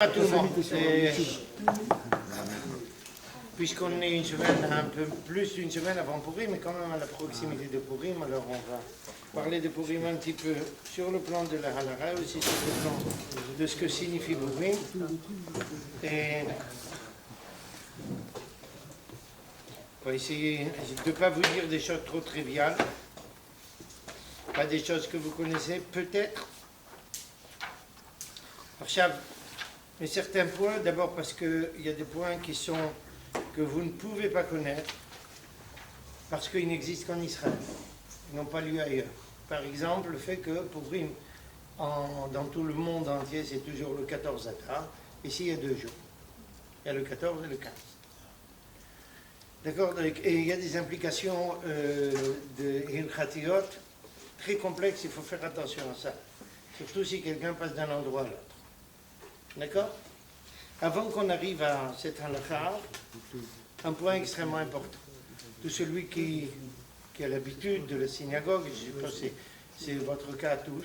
À tout le monde. Puisqu'on est une semaine, un peu plus d'une semaine avant Purim, mais quand même à la proximité de Purim, alors on va parler de Purim un petit peu sur le plan de la halakha, aussi sur le plan de ce que signifie Purim. Et on va essayer de ne pas vous dire des choses trop triviales, pas des choses que vous connaissez peut-être. Mais certains points, d'abord parce qu'il y a des points que vous ne pouvez pas connaître, parce qu'ils n'existent qu'en Israël, ils n'ont pas lieu ailleurs. Par exemple, le fait que Purim, dans tout le monde entier, c'est toujours le 14 Adar, ici il y a 2 jours. Il y a le 14 et le 15. D'accord? Et il y a des implications de Hilchatiot très complexes, il faut faire attention à ça. Surtout si quelqu'un passe d'un endroit à l'autre. D'accord? Avant qu'on arrive à cette halakha, un point extrêmement important. Tout celui qui a l'habitude de la synagogue, je suppose que c'est votre cas à tous,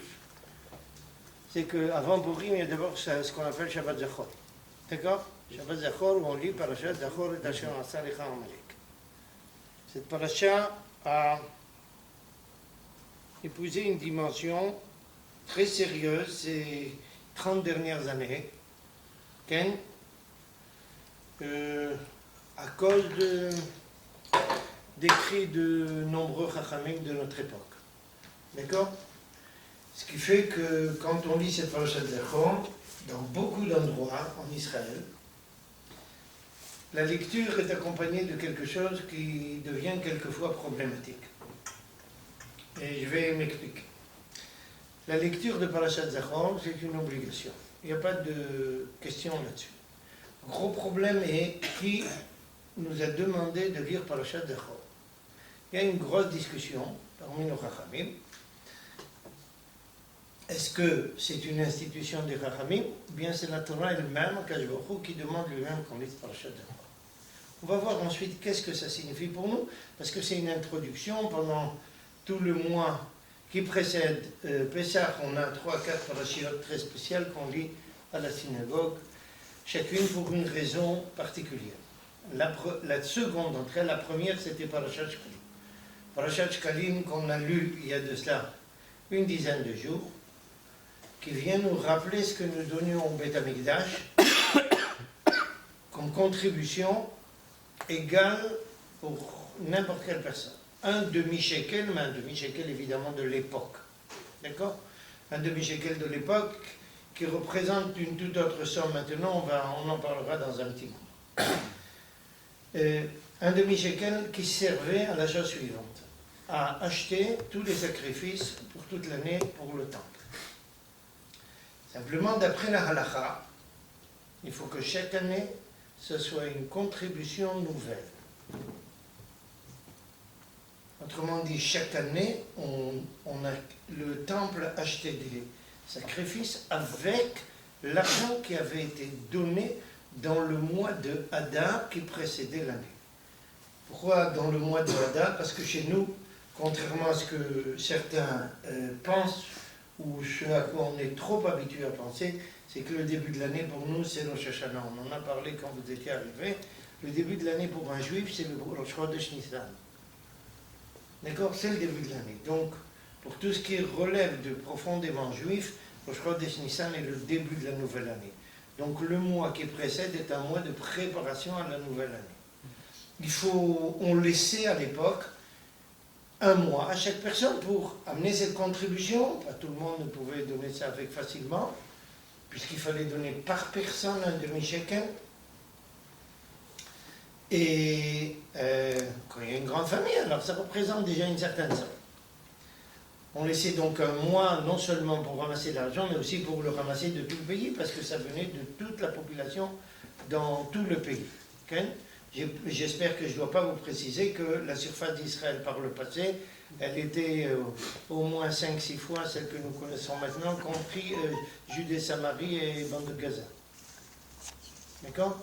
c'est qu'avant Purim, il y a d'abord ce qu'on appelle Shabbat Zachor. D'accord? Shabbat Zachor, où on lit Parashat Zachor et Asher Asa Lecha Amalek. Cette parasha a épousé une dimension très sérieuse ces 30 dernières années, à cause d'écrits de nombreux chachamim de notre époque. D'accord? Ce qui fait que quand on lit cette parashat Zachor, dans beaucoup d'endroits en Israël, la lecture est accompagnée de quelque chose qui devient quelquefois problématique. Et je vais m'expliquer. La lecture de parashat Zachor, c'est une obligation. Il n'y a pas de question là-dessus. Le gros problème est qui nous a demandé de lire parashat Zachor. Il y a une grosse discussion parmi nos chachamim. Est-ce que c'est une institution des chachamim ou bien c'est la Torah elle-même, Akadosh Baruch Hu, qui demande lui-même qu'on lise parashat Zachor? On va voir ensuite qu'est-ce que ça signifie pour nous, parce que c'est une introduction pendant tout le mois qui précède Pessah. On a 3-4 parashiyot très spéciales qu'on lit à la synagogue, chacune pour une raison particulière. La seconde d'entre elles, la première, c'était Parashat Shkalim. Parashat Shkalim qu'on a lu il y a de cela une dizaine de jours, qui vient nous rappeler ce que nous donnions au Beth Amikdash comme contribution égale pour n'importe quelle personne. Un demi-shekel, mais un demi-shekel évidemment de l'époque. D'accord? Un demi-shekel de l'époque qui représente une toute autre somme. Maintenant, on en parlera dans un petit moment. Un demi-shekel qui servait à la chose suivante, à acheter tous les sacrifices pour toute l'année pour le temple. Simplement, d'après la halakha, il faut que chaque année, ce soit une contribution nouvelle. Autrement dit, chaque année, on a le temple acheté des sacrifices avec l'argent qui avait été donné dans le mois de Hadar qui précédait l'année. Pourquoi dans le mois de Hadar? Parce que chez nous, contrairement à ce que certains pensent, ou ce à quoi on est trop habitué à penser, c'est que le début de l'année pour nous, c'est Rosh Hashanah. On en a parlé quand vous étiez arrivés. Le début de l'année pour un juif, c'est le Rosh Chodesh Nissan. D'accord? C'est le début de l'année. Donc, pour tout ce qui relève de profondément juif, Rosh Chodesh Nissan est le début de la nouvelle année. Donc, le mois qui précède est un mois de préparation à la nouvelle année. On laissait à l'époque un mois à chaque personne pour amener cette contribution. Pas tout le monde ne pouvait donner ça avec facilement, puisqu'il fallait donner par personne un demi-shekel. Et quand il y a une grande famille, alors ça représente déjà une certaine somme. On laissait donc un mois, non seulement pour ramasser l'argent, mais aussi pour le ramasser de tout le pays, parce que ça venait de toute la population dans tout le pays. Okay? J'espère que je ne dois pas vous préciser que la surface d'Israël par le passé, elle était au moins 5-6 fois celle que nous connaissons maintenant, compris Judée, Samarie et bande de Gaza. D'accord?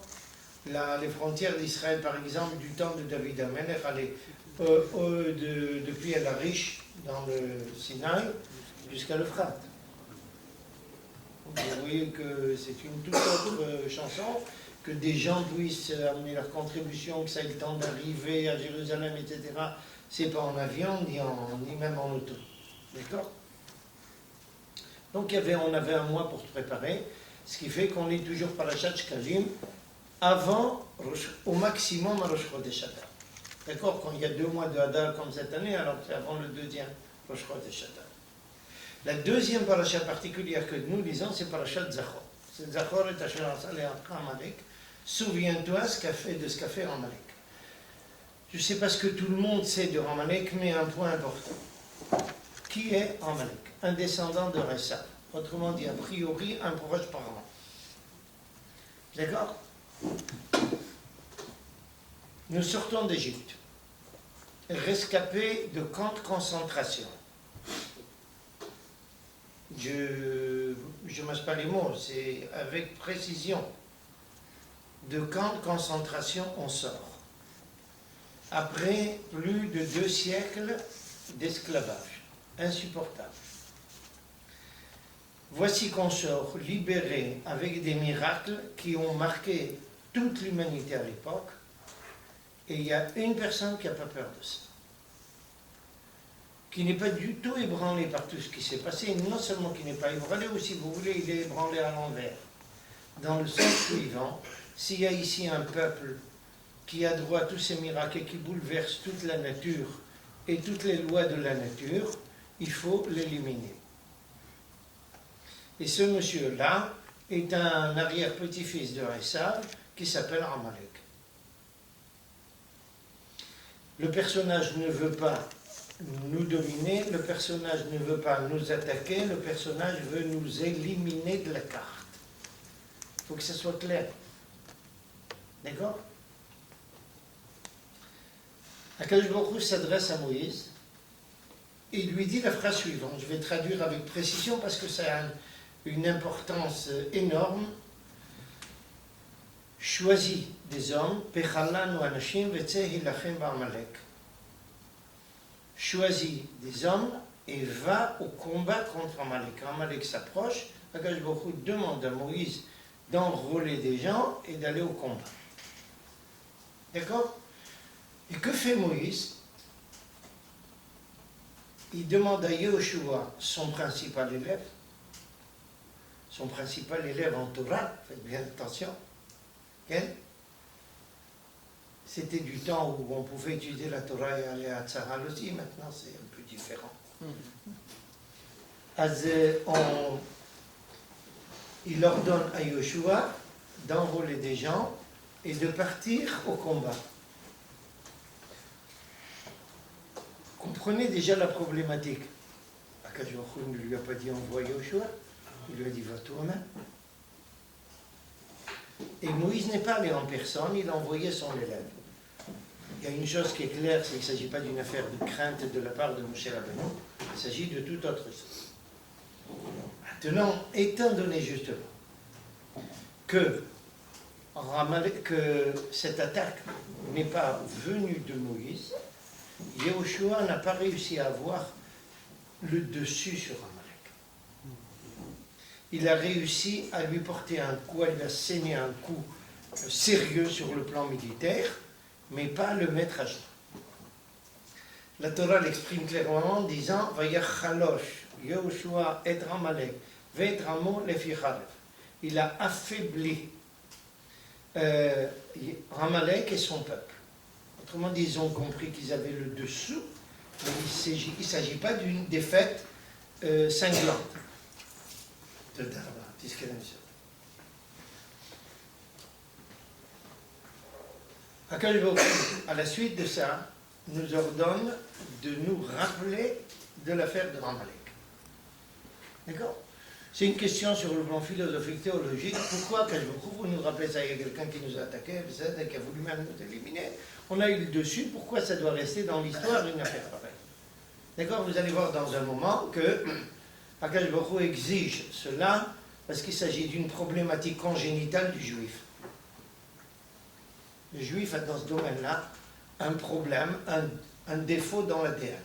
Les frontières d'Israël, par exemple, du temps de David Amelech, allaient depuis El Arish, dans le Sinaï, jusqu'à l'Euphrate. Vous voyez que c'est une toute autre chanson, que des gens puissent amener leur contribution, que ça ait le temps d'arriver à Jérusalem, etc. C'est pas en avion, ni même en auto. D'accord? Donc on avait un mois pour se préparer, ce qui fait qu'on est toujours parachat Shkavim avant, au maximum, à Rosh Chodesh Adar. D'accord? Quand il y a 2 mois de Hadar comme cette année, alors c'est avant le deuxième Rosh Chodesh Adar. La deuxième paracha particulière que nous lisons, c'est parachat Zachor. C'est Zachor et Asher Asale Amalek. Souviens-toi de ce qu'a fait Amalek. Je ne sais pas ce que tout le monde sait de Amalek, mais un point important. Qui est Amalek? Un descendant de Ressa. Autrement dit, a priori, un proche parent. D'accord? Nous sortons d'Égypte, rescapés de camps de concentration. Je ne mâche pas les mots, c'est avec précision. De camps de concentration, on sort. Après plus de 2 siècles d'esclavage, insupportable. Voici qu'on sort libéré avec des miracles qui ont marqué toute l'humanité à l'époque, et il y a une personne qui n'a pas peur de ça, qui n'est pas du tout ébranlé par tout ce qui s'est passé, non seulement qui n'est pas ébranlé, ou si vous voulez, il est ébranlé à l'envers. Dans le sens suivant, s'il y a ici un peuple qui a droit à tous ces miracles et qui bouleverse toute la nature et toutes les lois de la nature, il faut l'éliminer. Et ce monsieur-là est un arrière-petit-fils de Esav qui s'appelle Amalek. Le personnage ne veut pas nous dominer, le personnage ne veut pas nous attaquer, le personnage veut nous éliminer de la carte. Il faut que ça soit clair. D'accord? Akadosh Baruch Hu s'adresse à Moïse et il lui dit la phrase suivante. Je vais traduire avec précision parce que ça a une importance énorme. Choisis des hommes, Pechalanu Anashim Vetseh Hilachem Ba'amalek. Choisis des hommes et va au combat contre Amalek. Amalek s'approche, Akadosh Baruch Hu demande à Moïse d'enrôler des gens et d'aller au combat. D'accord? Et que fait Moïse? Il demande à Yehoshua, son principal élève en Torah, faites bien attention, c'était du temps où on pouvait étudier la Torah et aller à Tzahal aussi, maintenant c'est un peu différent. Il ordonne à Yehoshua d'enrôler des gens et de partir au combat. Comprenez déjà la problématique. Akadosh Baruch Hu ne lui a pas dit envoie Yehoshua, il lui a dit va toi-même. Et Moïse n'est pas allé en personne, il a envoyé son élève. Il y a une chose qui est claire, c'est qu'il ne s'agit pas d'une affaire de crainte de la part de Moshe Rabbeinu, il s'agit de toute autre chose. Maintenant, étant donné justement que cette attaque n'est pas venue de Moïse, Yehoshua n'a pas réussi à avoir le dessus sur Amalek. Il a réussi à lui porter un coup, il a saigné un coup sérieux sur le plan militaire, mais pas le mettre à genoux. La Torah l'exprime clairement en disant Vayachalosh Yehoshua et Amalek ve'et Ramo lefi charev. Il a affaibli Amalek et son peuple. Autrement dit, ils ont compris qu'ils avaient le dessous, mais il ne s'agit pas d'une défaite cinglante. De Darba, puisque la mission. Akadosh Baruch Hu, à la suite de ça, nous ordonne de nous rappeler de l'affaire de Amalek. D'accord? C'est une question sur le plan philosophique, théologique. Pourquoi Akadosh Baruch Hu, vous nous rappelez ça? Il y a quelqu'un qui nous a attaqué, qui a voulu même nous éliminer. On a eu le dessus, pourquoi ça doit rester dans l'histoire une affaire pareille? D'accord? Vous allez voir dans un moment que Akadosh Baruch Hu exige cela parce qu'il s'agit d'une problématique congénitale du juif. Le juif a dans ce domaine-là un problème, un défaut dans l'ADN.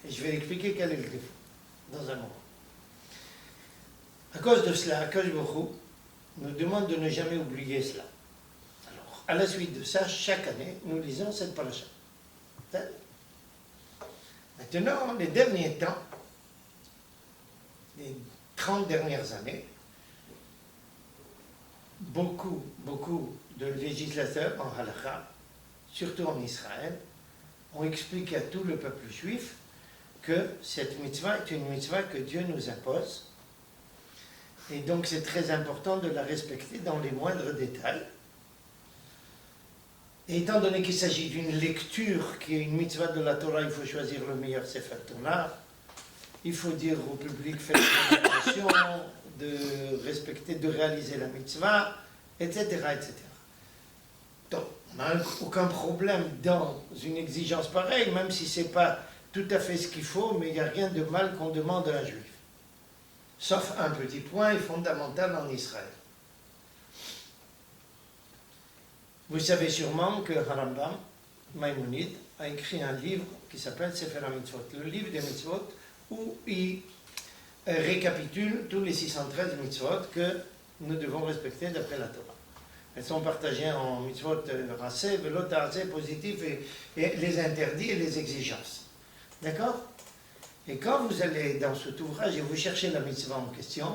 Et je vais expliquer quel est le défaut dans un moment. À cause de cela, Akash Baruch nous demande de ne jamais oublier cela. Alors, à la suite de ça, chaque année, nous lisons cette paracha. Maintenant, les derniers temps, les 30 dernières années, beaucoup de législateurs en halakha, surtout en Israël, ont expliqué à tout le peuple juif que cette mitzvah est une mitzvah que Dieu nous impose. Et donc c'est très important de la respecter dans les moindres détails. Et étant donné qu'il s'agit d'une lecture qui est une mitzvah de la Torah, il faut choisir le meilleur Sefer Torah. Il faut dire au public, faites attention, de respecter, de réaliser la mitzvah, etc. etc. Donc, on n'a aucun problème dans une exigence pareille, même si ce n'est pas tout à fait ce qu'il faut, mais il n'y a rien de mal qu'on demande à un juif. Sauf un petit point fondamental en Israël. Vous savez sûrement que Harambam, Maïmonide, a écrit un livre qui s'appelle Sefer HaMitzvot, le livre des mitzvot, où il récapitule tous les 613 mitzvot que nous devons respecter d'après la Torah. Elles sont partagées en mitzvot rasé, velot rasé, positif, et les interdits et les exigences. D'accord? Et quand vous allez dans cet ouvrage et vous cherchez la mitzvah en question,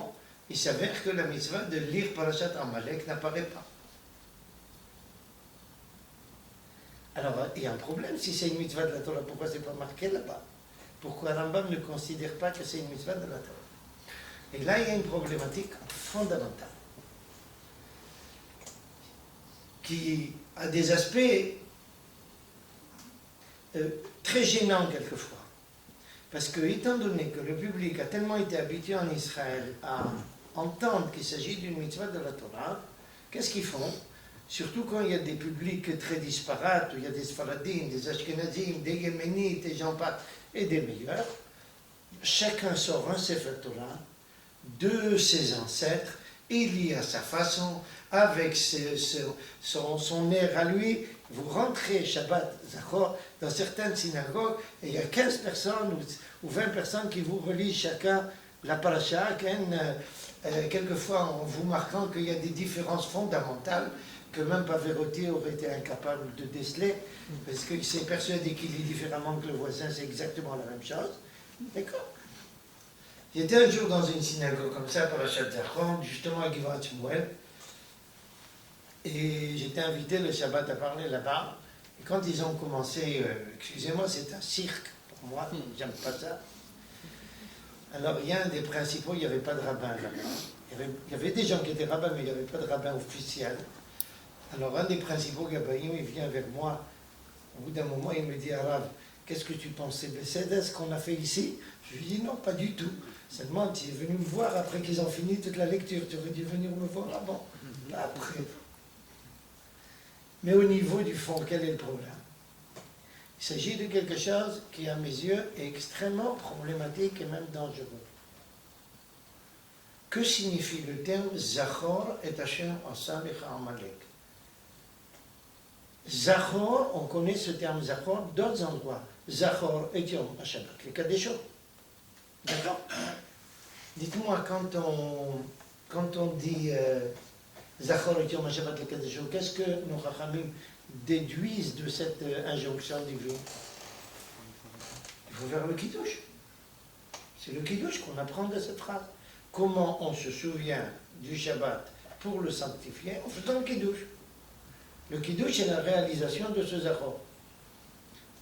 il s'avère que la mitzvah de lire Parashat Amalek n'apparaît pas. Alors, il y a un problème. Si c'est une mitzvah de la Torah, pourquoi c'est pas marqué là-bas? Pourquoi Rambam ne considère pas que c'est une mitzvah de la Torah? Et là, il y a une problématique fondamentale qui a des aspects très gênants quelquefois. Parce que, étant donné que le public a tellement été habitué en Israël à entendre qu'il s'agit d'une mitzvah de la Torah, qu'est-ce qu'ils font? Surtout quand il y a des publics très disparates, où il y a des Sfaradim, des Ashkenazim, des Yéménites, et j'en passe, et des meilleurs, chacun sort un Sefer Torah de ses ancêtres, et lit à sa façon, avec son air à lui. Vous rentrez Shabbat Zachor dans certaines synagogues, et il y a 15 personnes ou 20 personnes qui vous relisent chacun la paracha, quelquefois en vous marquant qu'il y a des différences fondamentales que même Pavarotti aurait été incapable de déceler, parce qu'il s'est persuadé qu'il lit différemment que le voisin, c'est exactement la même chose. D'accord? J'étais un jour dans une synagogue comme ça, Parashat Zachor, justement à Givat Shmuel, et j'étais invité le Shabbat à parler là-bas. Et quand ils ont commencé, excusez-moi, c'est un cirque pour moi, j'aime pas ça. Alors il y a un des principaux, il n'y avait pas de rabbin là-bas. Il y avait des gens qui étaient rabbins, mais il n'y avait pas de rabbin officiel. Alors un des principaux Gabaïm, il vient vers moi. Au bout d'un moment, il me dit, Arav, qu'est-ce que tu pensais de ce qu'on a fait ici? Je lui dis, non, pas du tout. Seulement, tu es venu me voir après qu'ils ont fini toute la lecture. Tu aurais dû venir me voir avant, pas après. Mais au niveau du fond, quel est le problème? Il s'agit de quelque chose qui, à mes yeux, est extrêmement problématique et même dangereux. Que signifie le terme Zachor et Hashem Asam Lecha Amalek? Zachor, on connaît ce terme Zachor d'autres endroits. Zachor et Yom HaShabbat, les Kadeshot. D'accord? Dites-moi, quand on dit Zachor et Yom HaShabbat, les Kadeshot, qu'est-ce que nos Chachamim déduisent de cette injonction divine? Il faut faire le Kiddush. C'est le Kiddush qu'on apprend de cette phrase. Comment on se souvient du Shabbat pour le sanctifier? En faisant le Kiddush. Le Kiddush est la réalisation de ce Zachor.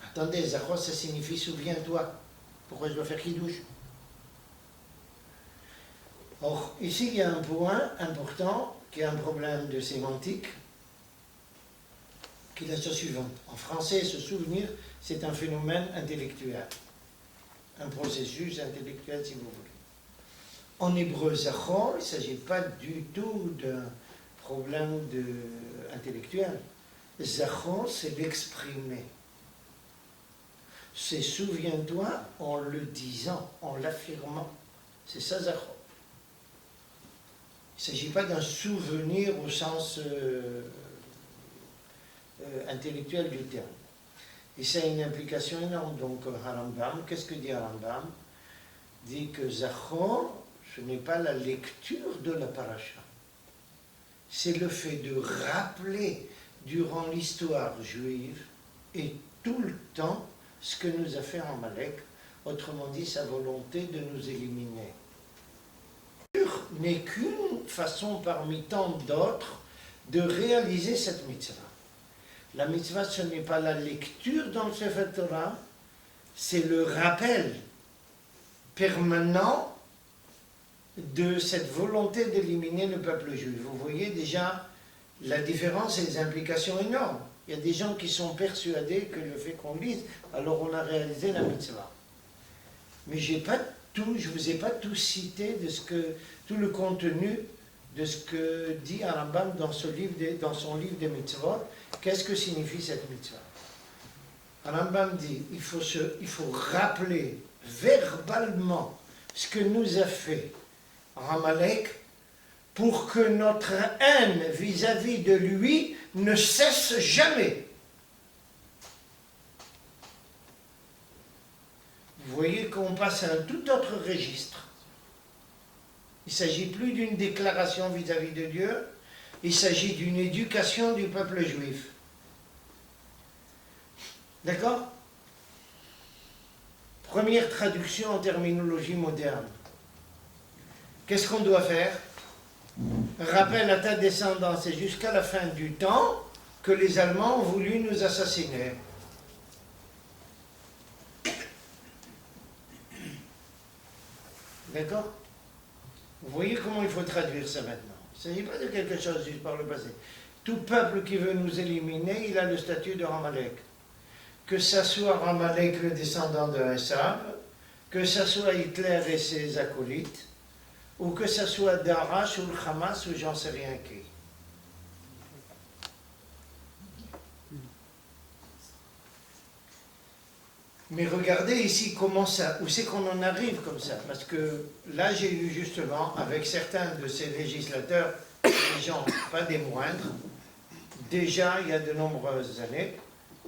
Attendez, Zachor, ça signifie souviens-toi. Pourquoi je dois faire Kiddush? Or, ici, il y a un point important qui est un problème de sémantique, qui est la chose suivante. En français, se souvenir, c'est un phénomène intellectuel. Un processus intellectuel, si vous voulez. En hébreu, Zachor, il ne s'agit pas du tout d'un problème intellectuel. Zachor, c'est l'exprimer. C'est souviens-toi en le disant, en l'affirmant. C'est ça, Zachor. Il ne s'agit pas d'un souvenir au sens intellectuel du terme. Et ça a une implication énorme. Donc, Harambam, qu'est-ce que dit Harambam? Dit que Zachor, ce n'est pas la lecture de la paracha. C'est le fait de rappeler durant l'histoire juive et tout le temps ce que nous a fait Amalek, autrement dit sa volonté de nous éliminer. N'est qu'une façon parmi tant d'autres de réaliser cette mitzvah. La mitzvah, ce n'est pas la lecture dans le Sefer Torah, c'est le rappel permanent de cette volonté d'éliminer le peuple juif. Vous voyez déjà la différence et les implications énormes. Il y a des gens qui sont persuadés que le fait qu'on lise, alors on a réalisé la mitzvah. Mais je ne vous ai pas tout cité de tout le contenu de ce que dit Rambam dans son livre des mitzvot. Qu'est-ce que signifie cette mitzvah? Rambam dit il faut rappeler verbalement ce que nous a fait Amalek pour que notre haine vis-à-vis de lui ne cesse jamais. Vous voyez qu'on passe à un tout autre registre. Il ne s'agit plus d'une déclaration vis-à-vis de Dieu, il s'agit d'une éducation du peuple juif. D'accord? Première traduction en terminologie moderne. Qu'est-ce qu'on doit faire? Rappelle à ta descendance et jusqu'à la fin du temps que les Allemands ont voulu nous assassiner. D'accord? Vous voyez comment il faut traduire ça maintenant. Il ne s'agit pas de quelque chose juste par le passé. Tout peuple qui veut nous éliminer, il a le statut de Amalek. Que ça soit Amalek, le descendant de Esav, que ça soit Hitler et ses acolytes, ou que ça soit Daesh ou le Hamas ou j'en sais rien qui. Mais regardez ici comment ça, où c'est qu'on en arrive comme ça. Parce que là, j'ai eu justement, avec certains de ces législateurs, des gens pas des moindres, déjà il y a de nombreuses années,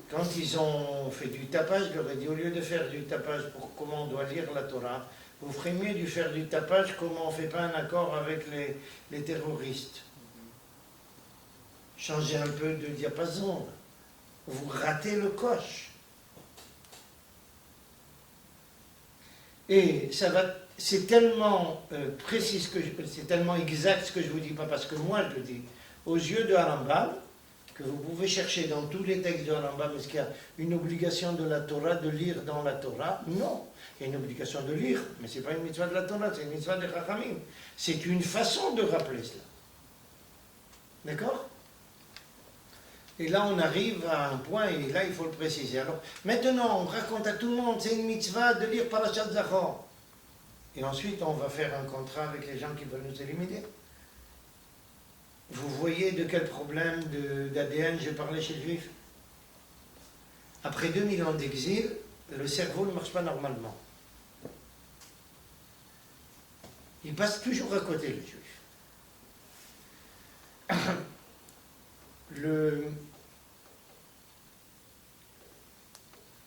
quand ils ont fait du tapage, je leur ai dit, au lieu de faire du tapage pour comment on doit lire la Torah, vous ferez mieux de faire du tapage comment on ne fait pas un accord avec les terroristes. Changez un peu de diapason. Vous ratez le coche. Et ça va, c'est tellement précis, c'est tellement exact ce que je vous dis, pas parce que moi je le dis, aux yeux de Rambam, que vous pouvez chercher dans tous les textes de Rambam, est-ce qu'il y a une obligation de la Torah de lire dans la Torah? Non. Il y a une obligation de lire, mais ce n'est pas une mitzvah de la Torah, c'est une mitzvah de Chachamim. C'est une façon de rappeler cela. D'accord? Et là, on arrive à un point, et là, il faut le préciser. Alors, maintenant, on raconte à tout le monde, c'est une mitzvah de lire Parashat Zachor. Et ensuite, on va faire un contrat avec les gens qui veulent nous éliminer. Vous voyez de quel problème d'ADN je parlais chez le juif? Après 2000 ans d'exil, le cerveau ne marche pas normalement. Il passe toujours à côté, le juif.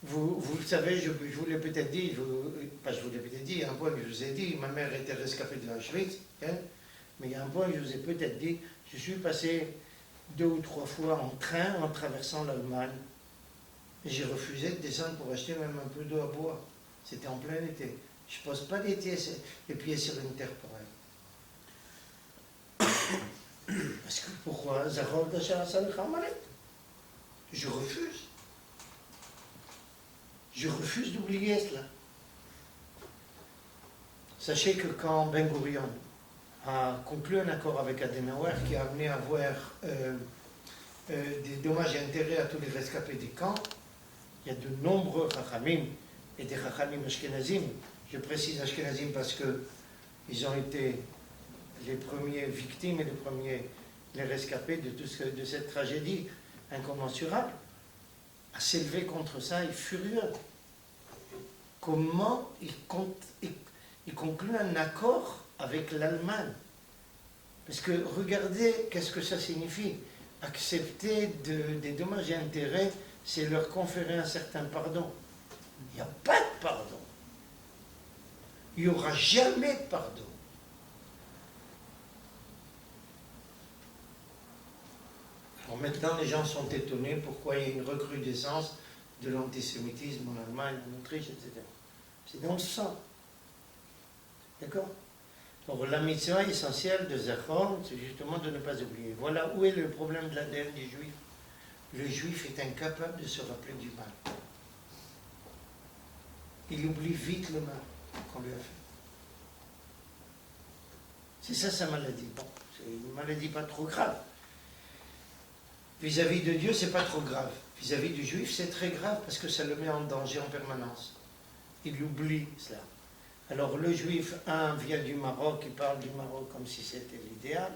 Vous savez, je vous l'ai peut-être dit, je vous l'ai peut-être dit, un point que je vous ai dit, ma mère était rescapée de Auschwitz, hein, mais il y a un point que je vous ai peut-être dit, je suis passé 2 ou 3 fois en train en traversant l'Allemagne. J'ai refusé de descendre pour acheter même un peu d'eau à boire. C'était en plein été. Je ne pose pas les pieds sur une terre pareille. Parce que pourquoi? Je refuse. Je refuse d'oublier cela. Sachez que quand Ben Gurion a conclu un accord avec Adenauer qui a amené à avoir des dommages et intérêts à tous les rescapés des camps, il y a de nombreux Chachamim et des Chachamim Ashkenazim. Je précise Ashkenazim parce qu'ils ont été les premiers victimes et les rescapés de cette tragédie incommensurable, à s'élever contre ça et furieux. Comment il conclut un accord avec l'Allemagne? Parce que regardez qu'est-ce que ça signifie. Accepter des dommages et intérêts, c'est leur conférer un certain pardon. Il n'y a pas de pardon. Il n'y aura jamais de pardon. Bon, maintenant, les gens sont étonnés pourquoi il y a une recrudescence de l'antisémitisme en Allemagne, en Autriche, etc. C'est dans le sang. D'accord? Donc la mitzvah essentielle de Zachor, c'est justement de ne pas oublier. Voilà où est le problème de l'ADN des Juifs. Le Juif est incapable de se rappeler du mal. Il oublie vite le mal qu'on lui a fait. C'est ça sa maladie. Bon, c'est une maladie pas trop grave. Vis-à-vis de Dieu, c'est pas trop grave. Vis-à-vis du Juif, c'est très grave parce que ça le met en danger en permanence. Il oublie cela. Alors le Juif, un vient du Maroc, il parle du Maroc comme si c'était l'idéal.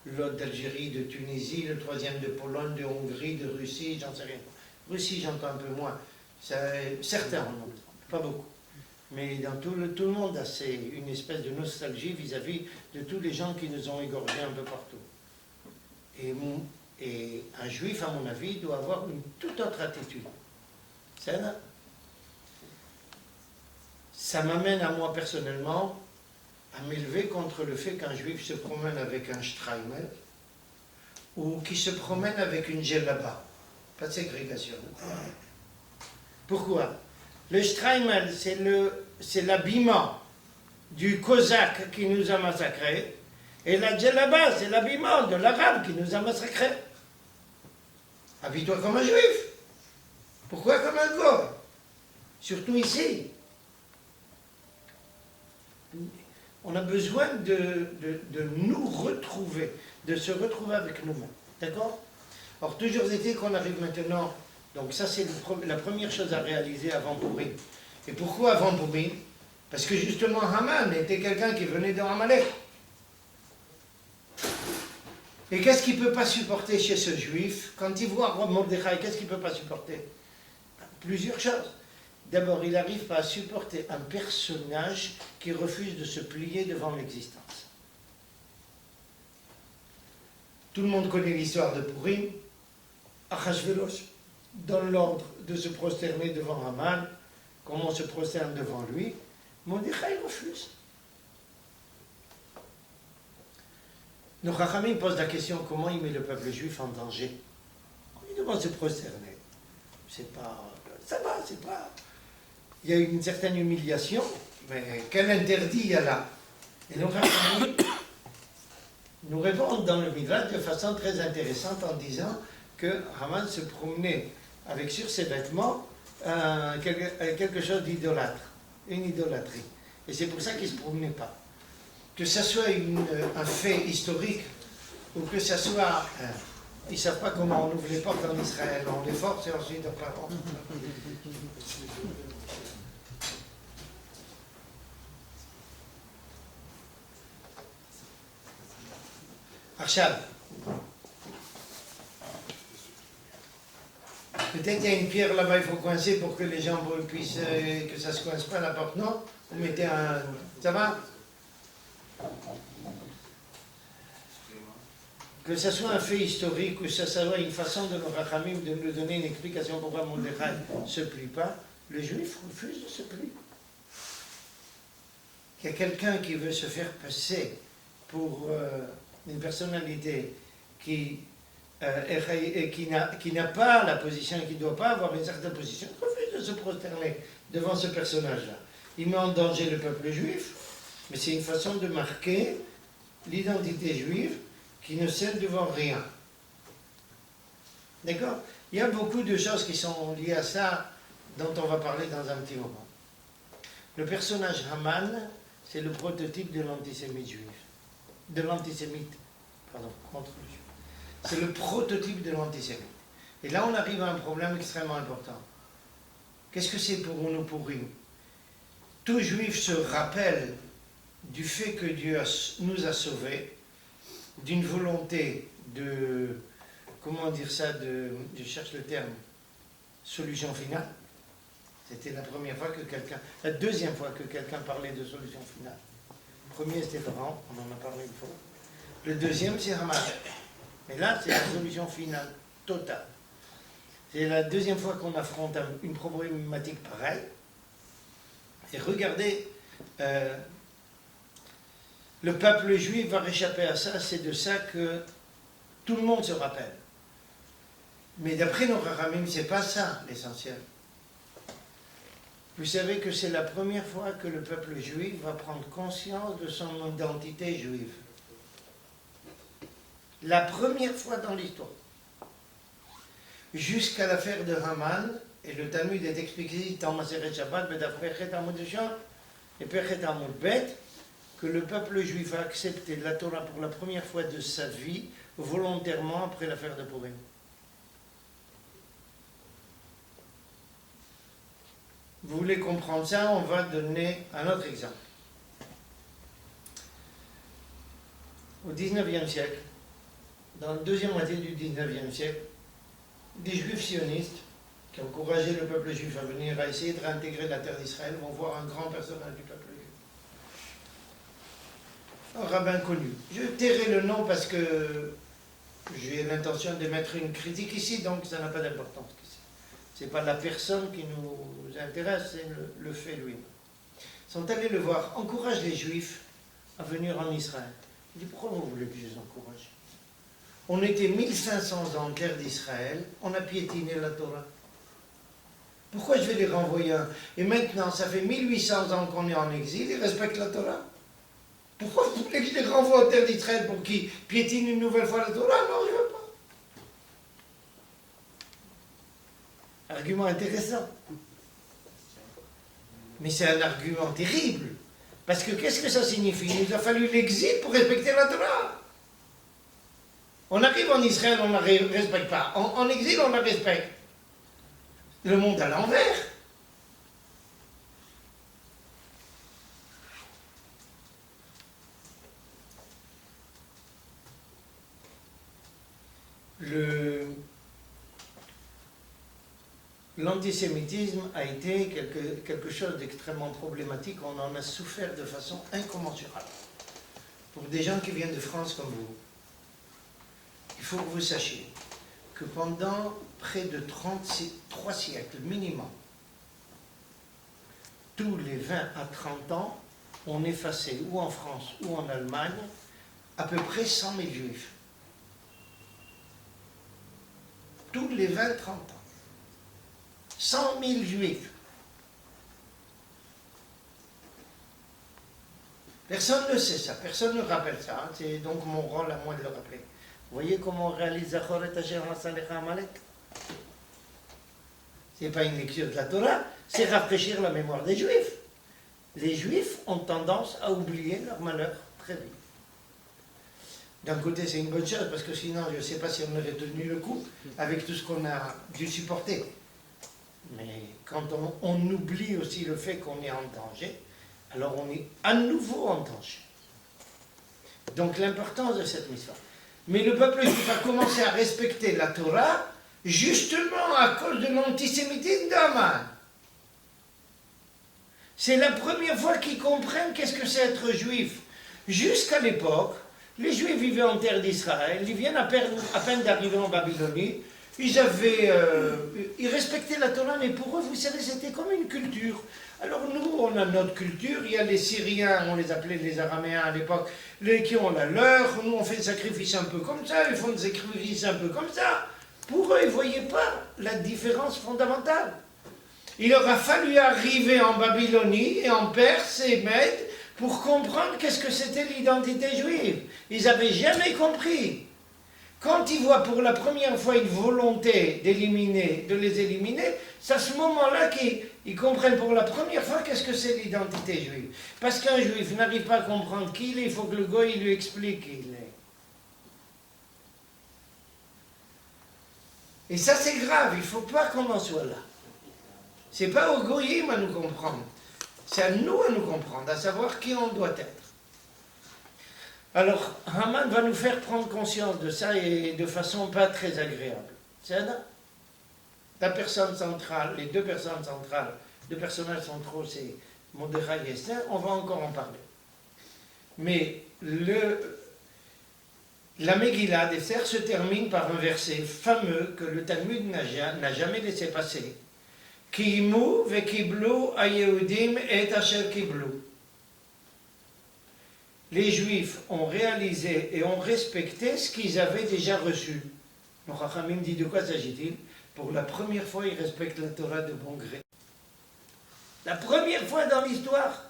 L'autre d'Algérie, de Tunisie, le troisième de Pologne, de Hongrie, de Russie, j'en sais rien. Russie, j'entends un peu moins. Certains, pas beaucoup. Mais dans tout le monde, c'est une espèce de nostalgie vis-à-vis de tous les gens qui nous ont égorgés un peu partout. Et un Juif, à mon avis, doit avoir une toute autre attitude. Ça m'amène à moi personnellement à m'élever contre le fait qu'un Juif se promène avec un Streimel ou qu'il se promène avec une djellaba. Pas de ségrégation. Pourquoi? Le Streimel, c'est l'habillement du Cosaque qui nous a massacrés, et la djellaba, c'est l'habillement de l'Arabe qui nous a massacrés. Habille-toi comme un Juif. Pourquoi comme un Goy? Surtout ici. On a besoin de nous retrouver, de se retrouver avec nous-mêmes. D'accord? Or, toujours est-il qu'on arrive maintenant, donc ça c'est la première chose à réaliser avant Purim. Et pourquoi avant Purim? Parce que justement Haman était quelqu'un qui venait de Amalek. Et qu'est-ce qu'il ne peut pas supporter chez ce juif? Quand il voit Mordechai, qu'est-ce qu'il ne peut pas supporter? Plusieurs choses. D'abord, il n'arrive pas à supporter un personnage qui refuse de se plier devant l'existence. Tout le monde connaît l'histoire de Purim. Achashverosh donne l'ordre de se prosterner devant Haman. Comment on se prosterne devant lui? Mordechai refuse. Nos Chachamim posent la question comment il met le peuple juif en danger. On lui demande de se prosterner. C'est pas. Ça va, c'est pas. Il y a une certaine humiliation, mais quel interdit il y a là? Et nos Chachamim nous répondent dans le Midrash de façon très intéressante en disant que Haman se promenait avec sur ses vêtements quelque chose d'idolâtre, une idolâtrie. Et c'est pour ça qu'il ne se promenait pas. Que ce soit un fait historique ou que ce soit... ils ne savent pas comment on ouvre les portes en Israël, on les force et ensuite on part. Arshad. Peut-être qu'il y a une pierre là-bas, il faut coincer pour que les gens puissent, que ça ne se coince pas la porte, non? Vous mettez un... Ça va? Que ce soit un fait historique ou que ce soit une façon de nos Rachamim de nous donner une explication pourquoi Mordechai ne se plie pas, le juif refuse de se plier. Il y a quelqu'un qui veut se faire passer pour une personnalité qui n'a pas la position, qui ne doit pas avoir une certaine position, refuse de se prosterner devant ce personnage-là. Il met en danger le peuple juif, mais c'est une façon de marquer l'identité juive qui ne cède devant rien. D'accord? Il y a beaucoup de choses qui sont liées à ça, dont on va parler dans un petit moment. Le personnage Haman, c'est le prototype de l'antisémite juif. De l'antisémite, pardon, contre le juif. C'est le prototype de l'antisémite. Et là, on arrive à un problème extrêmement important. Qu'est-ce que c'est pour nous, pour nous? Tout juif se rappelle du fait que Dieu nous a sauvés, d'une volonté de, comment dire ça, je cherche le terme, solution finale. C'était la première fois que quelqu'un, la deuxième fois que quelqu'un parlait de solution finale. Le premier c'était Pharaon, on en a parlé une fois. Le deuxième c'est Haman. Mais là c'est la solution finale, totale. C'est la deuxième fois qu'on affronte une problématique pareille. Et regardez, le peuple juif va réchapper à ça, c'est de ça que tout le monde se rappelle. Mais d'après nos Chachamim, ce n'est pas ça l'essentiel. Vous savez que c'est la première fois que le peuple juif va prendre conscience de son identité juive. La première fois dans l'histoire. Jusqu'à l'affaire de Haman, et le Talmud est expliqué dans Maseret Shabbat, Bedaf Pechet Amud Shah et Pechet Amud Bet, que le peuple juif a accepté la Torah pour la première fois de sa vie, volontairement après l'affaire de Purim. Vous voulez comprendre ça, on va donner un autre exemple. Au XIXe siècle, dans la deuxième moitié du XIXe siècle, des juifs sionistes qui encourageaient le peuple juif à venir, à essayer de réintégrer la terre d'Israël, vont voir un grand personnage du peuple juif. Un rabbin connu. Je tairai le nom parce que j'ai l'intention de mettre une critique ici, donc ça n'a pas d'importance. Ce n'est pas la personne qui nous intéresse, c'est le fait lui-même. Ils sont allés le voir, encourage les Juifs à venir en Israël. Il dit, pourquoi vous voulez que je les encourage? On était 1500 ans en terre d'Israël, on a piétiné la Torah. Pourquoi je vais les renvoyer? Et maintenant, ça fait 1800 ans qu'on est en exil, ils respectent la Torah. Pourquoi vous voulez que je les renvoie en terre d'Israël pour qu'ils piétinent une nouvelle fois la Torah? Non, je ne veux pas. Argument intéressant. Mais c'est un argument terrible. Parce que qu'est-ce que ça signifie? Il nous a fallu l'exil pour respecter la Torah. On arrive en Israël, on ne la respecte pas. En exil, on la respecte. Le monde à l'envers. L'antisémitisme a été quelque chose d'extrêmement problématique. On en a souffert de façon incommensurable. Pour des gens qui viennent de France comme vous, il faut que vous sachiez que pendant près de 3 siècles minimum, tous les 20 à 30 ans, on effaçait, ou en France ou en Allemagne, à peu près 100 000 juifs. Tous les 20-30 ans. 100 000 juifs. Personne ne sait ça, personne ne rappelle ça. C'est donc mon rôle à moi de le rappeler. Vous voyez comment on réalise Zachor et Asher Hasalecha Amalek? Ce n'est pas une lecture de la Torah, c'est rafraîchir la mémoire des Juifs. Les Juifs ont tendance à oublier leur malheur très vite. D'un côté, c'est une bonne chose, parce que sinon, je ne sais pas si on aurait tenu le coup avec tout ce qu'on a dû supporter. Mais quand on oublie aussi le fait qu'on est en danger, alors on est à nouveau en danger. Donc l'importance de cette mission. Mais le peuple juif a commencé à respecter la Torah justement à cause de l'antisémitisme d'Haman. C'est la première fois qu'ils comprennent qu'est-ce que c'est être juif. Jusqu'à l'époque, les Juifs vivaient en terre d'Israël, ils viennent à peine d'arriver en Babylonie, ils respectaient la Torah, mais pour eux, vous savez, c'était comme une culture. Alors nous, on a notre culture, il y a les Syriens, on les appelait les Araméens à l'époque, qui ont la leur, nous on fait des sacrifices un peu comme ça, ils font des sacrifices un peu comme ça. Pour eux, ils ne voyaient pas la différence fondamentale. Il leur a fallu arriver en Babylonie et en Perse et Mède pour comprendre qu'est-ce que c'était l'identité juive. Ils n'avaient jamais compris. Quand ils voient pour la première fois une volonté de les éliminer, c'est à ce moment-là qu'ils comprennent pour la première fois qu'est-ce que c'est l'identité juive. Parce qu'un juif n'arrive pas à comprendre qui il est, il faut que le goy lui explique qui il est. Et ça c'est grave, il ne faut pas qu'on en soit là. Ce n'est pas au goyim à nous comprendre, c'est à nous comprendre, à savoir qui on doit être. Alors, Haman va nous faire prendre conscience de ça et de façon pas très agréable. C'est la personne centrale, les deux personnes centrales, deux personnages centraux, c'est Mordechai et Esther, on va encore en parler. Mais la Megillah d'Esther se termine par un verset fameux que le Talmud n'a jamais laissé passer. Kimu vekiblu hayehudim et asher kiblu. Les Juifs ont réalisé et ont respecté ce qu'ils avaient déjà reçu. Le Chachamim dit de quoi s'agit-il? Pour la première fois, il respecte la Torah de bon gré. La première fois dans l'histoire.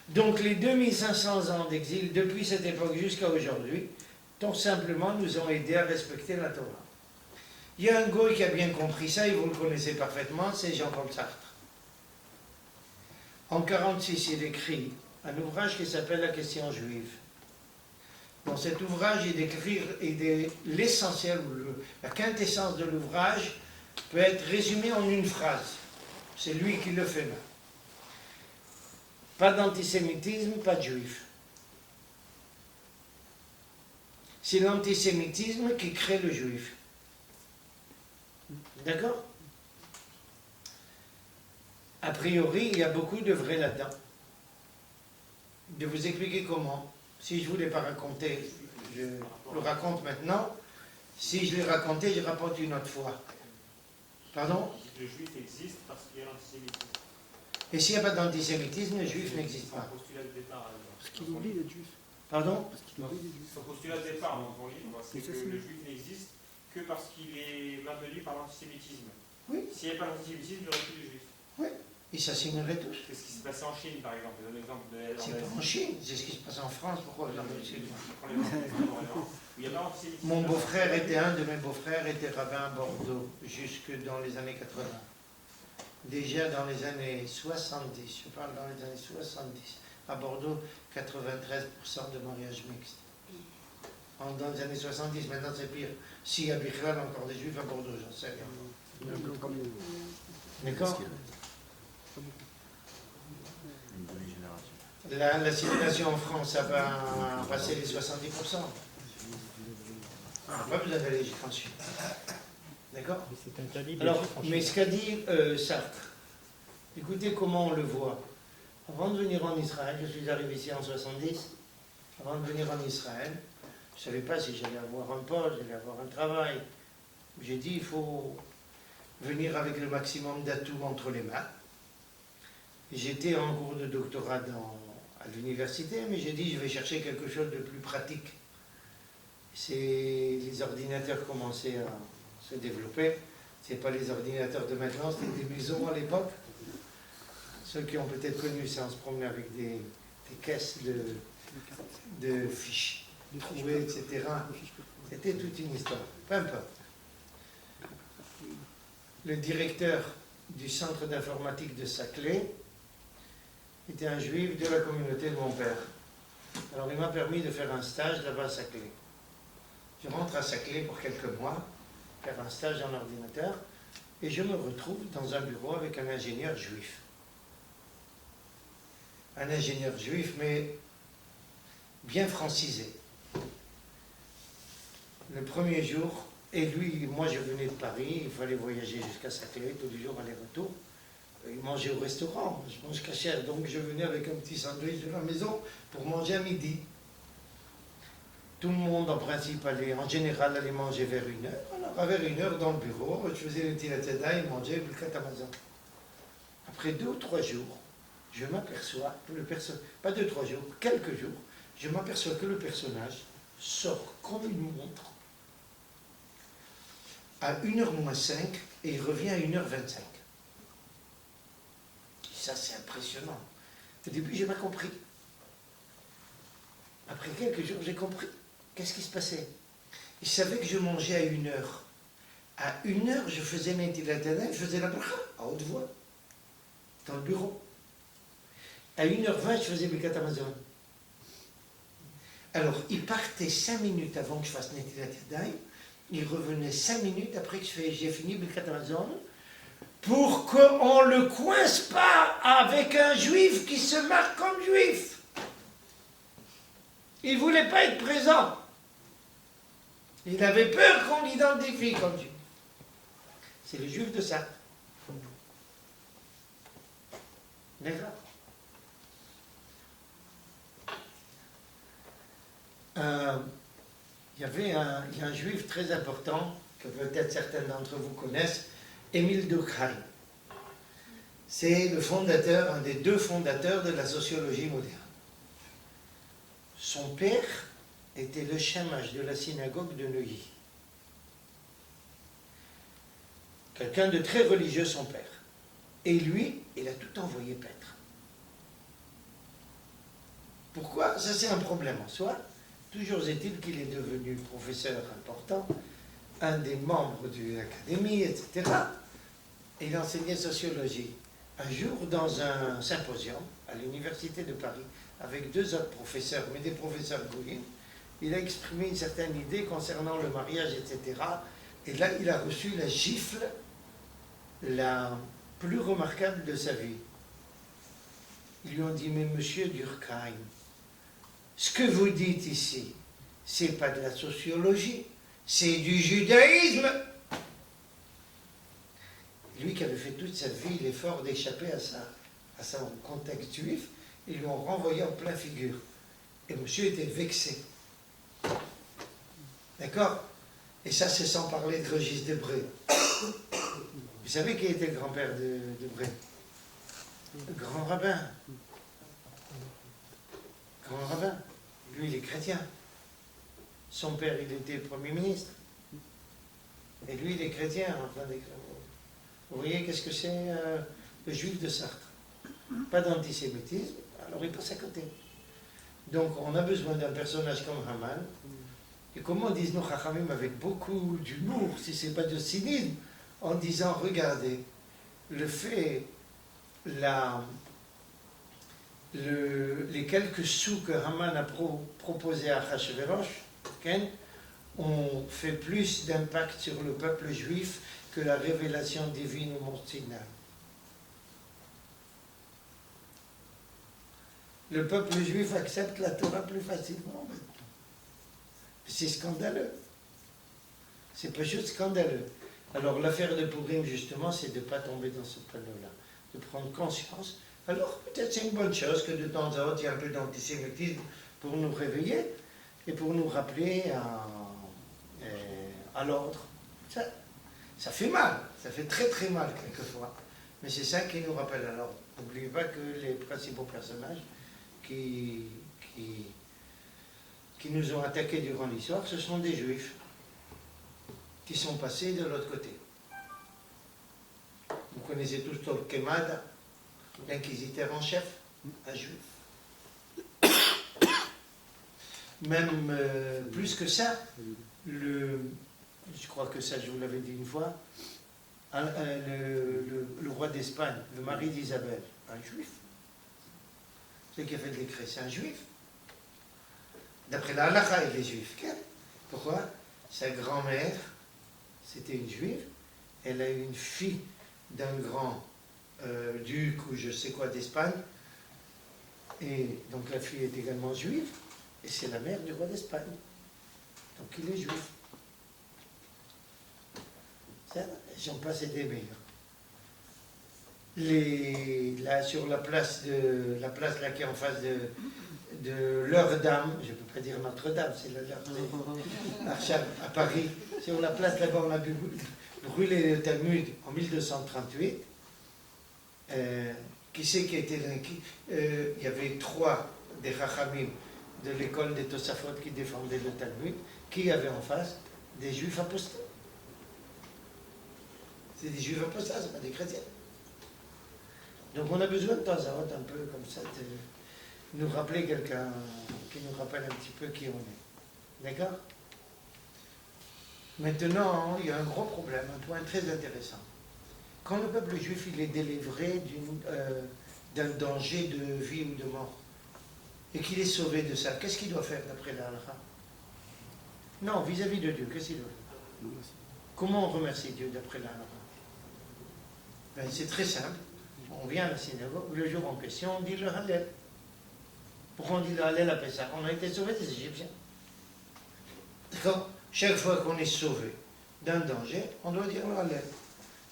Donc les 2500 ans d'exil, depuis cette époque jusqu'à aujourd'hui, tout simplement nous ont aidés à respecter la Torah. Il y a un goy qui a bien compris ça, et vous le connaissez parfaitement, c'est Jean-Paul Sartre. En 1946, il écrit un ouvrage qui s'appelle La question juive. Dans cet ouvrage, il décrit l'essentiel, la quintessence de l'ouvrage peut être résumée en une phrase. C'est lui qui le fait là. Pas d'antisémitisme, pas de juifs. C'est l'antisémitisme qui crée le juif. D'accord? A priori, il y a beaucoup de vrai là-dedans. De vous expliquer comment. Si je ne vous l'ai pas raconté, je le raconte maintenant. Si je l'ai raconté, je raconte une autre fois. Pardon? Le juif existe parce qu'il y a l'antisémitisme. Et s'il n'y a pas d'antisémitisme, le juif n'existe pas. Son postulat de départ. Parce qu'il oublie les juifs. Pardon? Parce qu'il oublie les juifs. Son postulat de départ dans ton livre, c'est que le juif n'existe que parce qu'il est maintenu par l'antisémitisme. Oui. S'il n'y avait pas l'antisémitisme, il n'y aurait plus de juifs. Oui. Ils s'assimileraient tous. C'est ce qui se passait en Chine, par exemple. Je donne l'exemple de C'est pas en Chine, c'est ce qui se passe en France. Pourquoi vous en avez chez moi? Il y a pas l'antisémitisme. Mon beau-frère était un de mes beaux-frères, était rabbin à Bordeaux, jusque dans les années 80. Déjà dans les années 70, je parle dans les années 70, à Bordeaux, 93% de mariages mixtes. Dans les années 70, maintenant c'est pire. S'il y a Bichlal encore des juifs à Bordeaux, j'en sais rien. D'accord? L'assimilation en France, ça va passer les 70%. On n'a pas besoin d'aller jusqu'en Chine. D'accord? Alors, mais ce qu'a dit Sartre, écoutez comment on le voit. Avant de venir en Israël, je suis arrivé ici en 70, avant de venir en Israël, je ne savais pas si j'allais avoir un poste, j'allais avoir un travail. J'ai dit, il faut venir avec le maximum d'atouts entre les mains. J'étais en cours de doctorat à l'université, mais j'ai dit, je vais chercher quelque chose de plus pratique. Les ordinateurs commençaient à se développer. Ce n'est pas les ordinateurs de maintenant, c'était des maisons à l'époque. Ceux qui ont peut-être connu ça, on se promenait avec des caisses de fiches trouées, etc. C'était toute une histoire. Peu importe. Le directeur du centre d'informatique de Saclay était un juif de la communauté de mon père. Alors il m'a permis de faire un stage là-bas à Saclay. Je rentre à Saclay pour quelques mois, faire un stage en ordinateur, et je me retrouve dans un bureau avec un ingénieur juif. Un ingénieur juif, mais bien francisé. Le premier jour, et lui, moi je venais de Paris, il fallait voyager jusqu'à Saclay, tous les jours aller-retour. Il mangeait au restaurant, je mange cachère, donc je venais avec un petit sandwich de la maison pour manger à midi. Tout le monde, en principe, en général, allait manger vers 1h. Alors, à vers 1h, dans le bureau, je faisais le tilatada et mangeais le Amazon. Après 2 ou 3 jours, je m'aperçois que le personnage, pas 2-3 jours, quelques jours, je m'aperçois que le personnage sort comme une montre à 1h moins 5 et il revient à 1h25. Ça, c'est impressionnant. Au début, je n'ai pas compris. Après quelques jours, j'ai compris. Qu'est-ce qui se passait? Il savait que je mangeais à 1h. À 1h, je faisais l'intilatana, je faisais la bracha, à haute voix, dans le bureau. À 1h20, je faisais Birkat Hamazon. Alors, il partait 5 minutes avant que je fasse l'intilatana, il revenait 5 minutes après que j'ai fini Birkat Hamazon, pour qu'on ne le coince pas avec un juif qui se marque comme juif. Il ne voulait pas être présent. Il avait peur qu'on l'identifie comme juif. C'est le juif de Sartre. D'accord. Il y a un juif très important, que peut-être certains d'entre vous connaissent, Émile Durkheim. C'est le fondateur, un des 2 fondateurs de la sociologie moderne. Son père était le shamash de la synagogue de Neuilly. quelqu'un de très religieux, son père. Et lui, il a tout envoyé paître. Pourquoi? Ça, c'est un problème en soi. Toujours est-il qu'il est devenu professeur important, un des membres de l'académie, etc. Et il enseignait sociologie. Un jour, dans un symposium à l'université de Paris, avec 2 autres professeurs, mais des professeurs gouyens, il a exprimé une certaine idée concernant le mariage, etc. Et là, il a reçu la gifle la plus remarquable de sa vie. Ils lui ont dit, mais monsieur Durkheim, ce que vous dites ici, c'est pas de la sociologie, c'est du judaïsme. Lui qui avait fait toute sa vie l'effort d'échapper à son contexte juif, ils lui ont renvoyé en plein figure. Et monsieur était vexé. D'accord? Et ça, c'est sans parler de Régis Debray. Vous savez qui était le grand-père de Debray? Le grand rabbin. Grand rabbin. Lui, il est chrétien. Son père, il était Premier ministre. Et lui, il est chrétien. Enfin, vous voyez qu'est-ce que c'est le juif de Sartre? Pas d'antisémitisme, alors il passe à côté. Donc on a besoin d'un personnage comme Haman. Et comment disent nos Chachamim avec beaucoup d'humour, si ce n'est pas de cynisme, en disant, regardez, le fait, les quelques sous que Haman a proposés à Achashverosh, ont fait plus d'impact sur le peuple juif que la révélation divine au mont Sinaï. Le peuple juif accepte la Torah plus facilement. C'est scandaleux. C'est pas juste scandaleux. Alors l'affaire de Purim, justement, c'est de ne pas tomber dans ce panneau-là, de prendre conscience. Alors peut-être c'est une bonne chose que de temps à autre, il y a un peu d'antisémitisme pour nous réveiller et pour nous rappeler à l'ordre. Ça fait mal, ça fait très très mal quelquefois. Mais c'est ça qui nous rappelle à l'ordre. N'oubliez pas que les principaux personnages qui nous ont attaqués durant l'histoire, ce sont des juifs qui sont passés de l'autre côté. Vous connaissez tous Torquemada, l'inquisiteur en chef, un juif. Même plus que ça, je crois que ça je vous l'avais dit une fois, le roi d'Espagne, le mari d'Isabelle, un juif. Celui qui a fait de l'écrit, c'est un juif. D'après la halakha, il est juif. Pourquoi? Sa grand-mère, c'était une juive. Elle a eu une fille d'un grand duc ou je sais quoi d'Espagne. Et donc la fille est également juive. Et c'est la mère du roi d'Espagne. Donc il est juif. J'en passe et des meilleurs. Là, sur la place là qui est en face de l'Heure-Dame, je ne peux pas dire Notre-Dame, c'est l'Heure à Paris, sur la place là-bas, on a brûlé le Talmud en 1238. Qui c'est qui a été vaincu? Il y avait 3 des Chachamim de l'école des Tosafot qui défendaient le Talmud, qui avait en face des juifs apostats. C'est des juifs apostats, ce pas des chrétiens. Donc on a besoin de temps à autre un peu comme ça de nous rappeler quelqu'un qui nous rappelle un petit peu qui on est. D'accord? Maintenant, il y a un gros problème, un point très intéressant. Quand le peuple juif il est délivré d'un danger de vie ou de mort, et qu'il est sauvé de ça, qu'est-ce qu'il doit faire d'après la halakha? Non, vis-à-vis de Dieu, qu'est-ce qu'il doit faire? Comment on remercie Dieu d'après la halakha? Ben, c'est très simple. On vient à la synagogue, le jour en question, on dit le Hallel. Pourquoi on dit le Hallel à Pessah? On a été sauvés des Égyptiens. D'accord? Chaque fois qu'on est sauvé d'un danger, on doit dire le Hallel.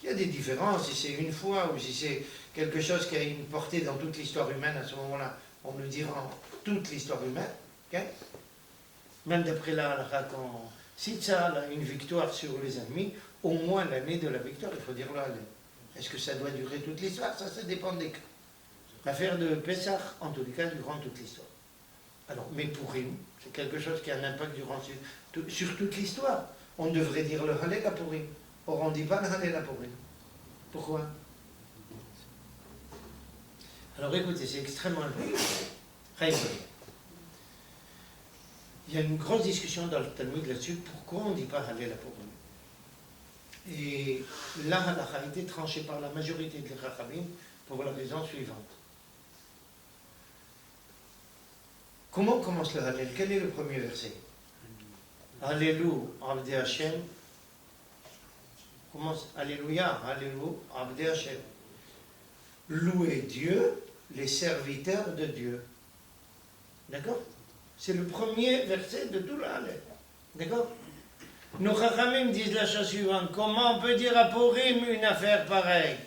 Il y a des différences, si c'est une fois ou si c'est quelque chose qui a une portée dans toute l'histoire humaine, à ce moment-là, on le dira en toute l'histoire humaine. Okay? Même d'après la halakha, si ça a une victoire sur les ennemis, au moins l'année de la victoire, il faut dire le Hallel. Est-ce que ça doit durer toute l'histoire? Ça dépend des cas. L'affaire de Pessah, en tous les cas, durant toute l'histoire. Alors, mais Purim, c'est quelque chose qui a un impact sur toute l'histoire. On devrait dire le Hallel à Purim. Or, on ne dit pas le Hallel à Purim. Pourquoi? Alors écoutez, c'est extrêmement important. Il y a une grosse discussion dans le Talmud là-dessus, pourquoi on ne dit pas Hallel à Purim. Et la halakha a été tranchée par la majorité des Chachamim pour la raison suivante. Comment commence le Hallel? Quel est le premier verset? Alléluia, Abdé Hashem. Commence Alléluia, Alléluia, Abdé Hashem. Louez Dieu, les serviteurs de Dieu. D'accord? C'est le premier verset de tout le Hallel. D'accord? Nos Chachamim disent la chose suivante. Comment on peut dire à Purim une affaire pareille?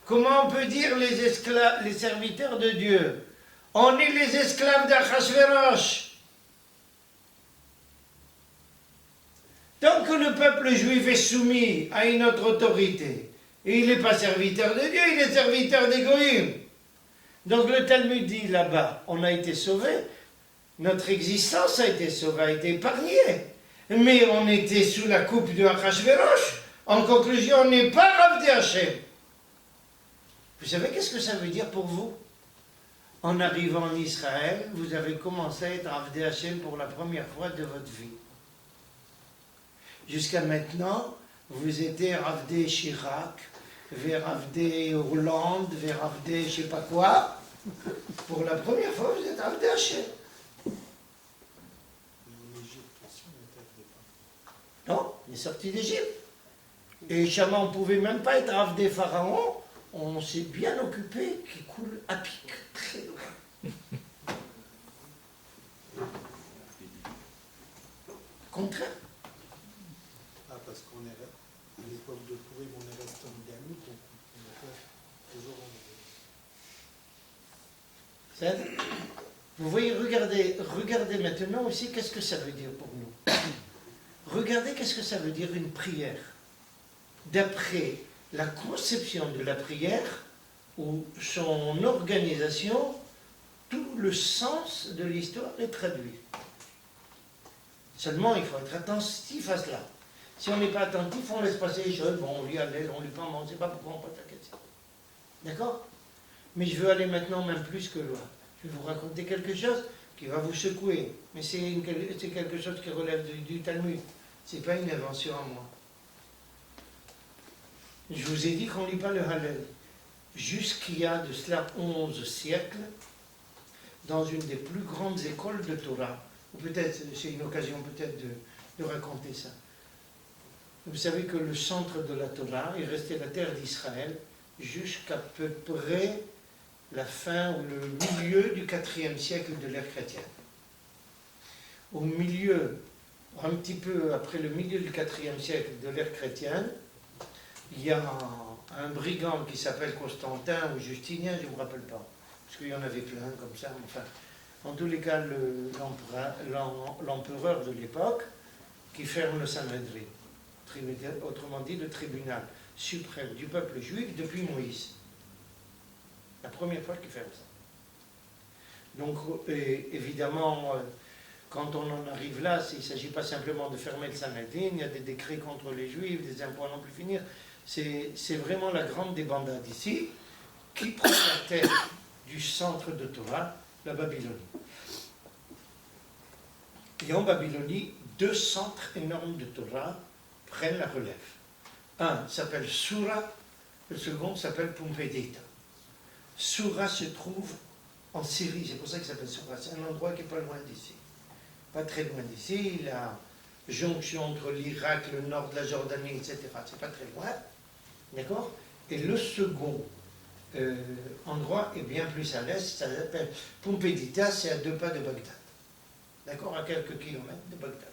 Comment on peut dire les serviteurs de Dieu? On est les esclaves d'Achashverosh. Tant que le peuple juif est soumis à une autre autorité, et il n'est pas serviteur de Dieu, il est serviteur des Goïm. Donc le Talmud dit là-bas, on a été sauvés, notre existence a été sauvée, a été épargnée. Mais on était sous la coupe de Achashverosh. En conclusion, on n'est pas Rav de Hashem. Vous savez qu'est-ce que ça veut dire pour vous? En arrivant en Israël, vous avez commencé à être Rav de Hashem pour la première fois de votre vie. Jusqu'à maintenant, vous étiez Rav de Chirac, vers Rav de Hollande, vers Rav de je ne sais pas quoi. Pour la première fois, vous êtes Rav de Hashem. Non, il est sorti d'Égypte. Et jamais on ne pouvait même pas être Rav des pharaons. On s'est bien occupé qui coule à pic, très loin. Contraire. Ah, parce qu'on est à l'époque de Purim, on est resté en Galoute, donc on n'a pas toujours Vous voyez, regardez maintenant aussi qu'est-ce que ça veut dire pour nous. Regardez qu'est-ce que ça veut dire une prière. D'après la conception de la prière, ou son organisation, tout le sens de l'histoire est traduit. Seulement, il faut être attentif à cela. Si on n'est pas attentif, on laisse passer les choses. Bon, on lit Hallel, on lit pas, on ne sait pas pourquoi on pose la question. D'accord? Mais je veux aller maintenant même plus que loin. Je vais vous raconter quelque chose qui va vous secouer. Mais c'est quelque chose qui relève du Talmud. Ce n'est pas une invention à moi. Je vous ai dit qu'on ne lit pas le Hallel. Jusqu'il y a de cela 11 siècles, dans une des plus grandes écoles de Torah, ou peut-être, c'est une occasion peut-être de raconter ça. Vous savez que le centre de la Torah est resté la terre d'Israël jusqu'à peu près la fin ou le milieu du 4e siècle de l'ère chrétienne. Au milieu, un petit peu après le milieu du 4e siècle de l'ère chrétienne, il y a un brigand qui s'appelle Constantin ou Justinien, je ne me rappelle pas, parce qu'il y en avait plein comme ça, enfin, en tous les cas, l'empereur de l'époque, qui ferme le Sanhedrin, autrement dit le tribunal suprême du peuple juif depuis Moïse. La première fois qu'il ferme ça. Donc, évidemment, quand on en arrive là, il ne s'agit pas simplement de fermer le Sanhedrin, il y a des décrets contre les Juifs, des impôts à n'en plus finir. C'est vraiment la grande débandade ici, qui prend la tête du centre de Torah, la Babylonie. Et en Babylonie, 2 centres énormes de Torah prennent la relève. Un s'appelle Sura, le second s'appelle Pumbedita. Sura se trouve en Syrie, c'est pour ça qu'il s'appelle Sura. C'est un endroit qui n'est pas loin d'ici. Pas très loin d'ici, la jonction entre l'Irak, le nord de la Jordanie, etc. C'est pas très loin. D'accord? Et le second endroit est bien plus à l'est, ça s'appelle Pumbedita, c'est à 2 pas de Bagdad. D'accord? À quelques kilomètres de Bagdad.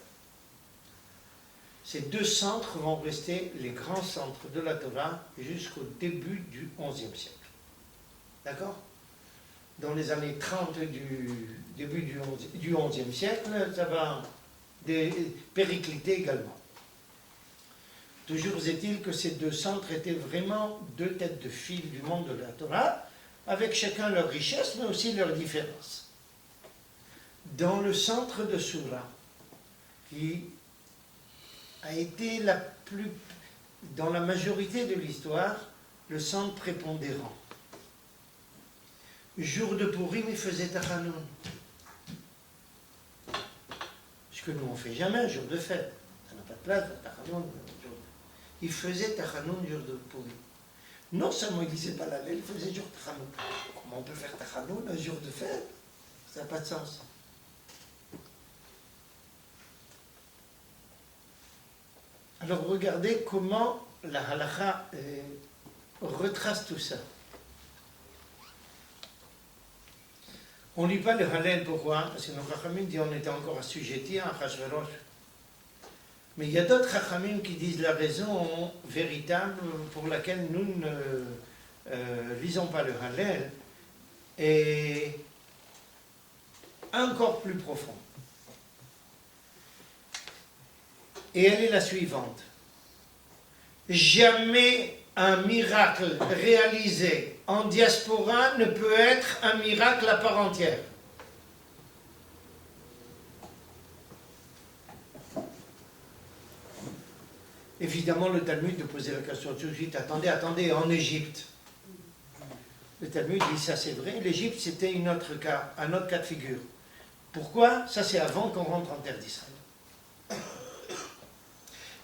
Ces 2 centres vont rester les grands centres de la Torah jusqu'au début du XIe siècle. D'accord? Dans les années 30 du début du XIe siècle, ça va péricliter également. Toujours est-il que ces 2 centres étaient vraiment 2 têtes de file du monde de la Torah, avec chacun leur richesse, mais aussi leur différence. Dans le centre de Sura, qui a été dans la majorité de l'histoire, le centre prépondérant. Jour de Purim, il faisait Tachanoun. Ce que nous, on ne fait jamais un jour de fête. Ça n'a pas de place, Tachanoun. Il faisait Tachanoun jour de Purim. Non seulement il ne disait pas la lèvre, il faisait jour de Tachanoun. Comment on peut faire Tachanoun un jour de fête? Ça n'a pas de sens. Alors regardez comment la halakha retrace tout ça. On ne lit pas le Hallel, pourquoi? Parce que nos Chachamim disent qu'on était encore assujettis à Achashverosh. Mais il y a d'autres Chachamim qui disent la raison véritable pour laquelle nous ne lisons pas le Hallel est encore plus profonde. Et elle est la suivante. Jamais un miracle réalisé en diaspora ne peut être un miracle à part entière. Évidemment, le Talmud de poser la question tout de suite, attendez, en Égypte. Le Talmud dit, ça c'est vrai, l'Égypte c'était un autre cas de figure. Pourquoi? Ça c'est avant qu'on rentre en terre d'Israël.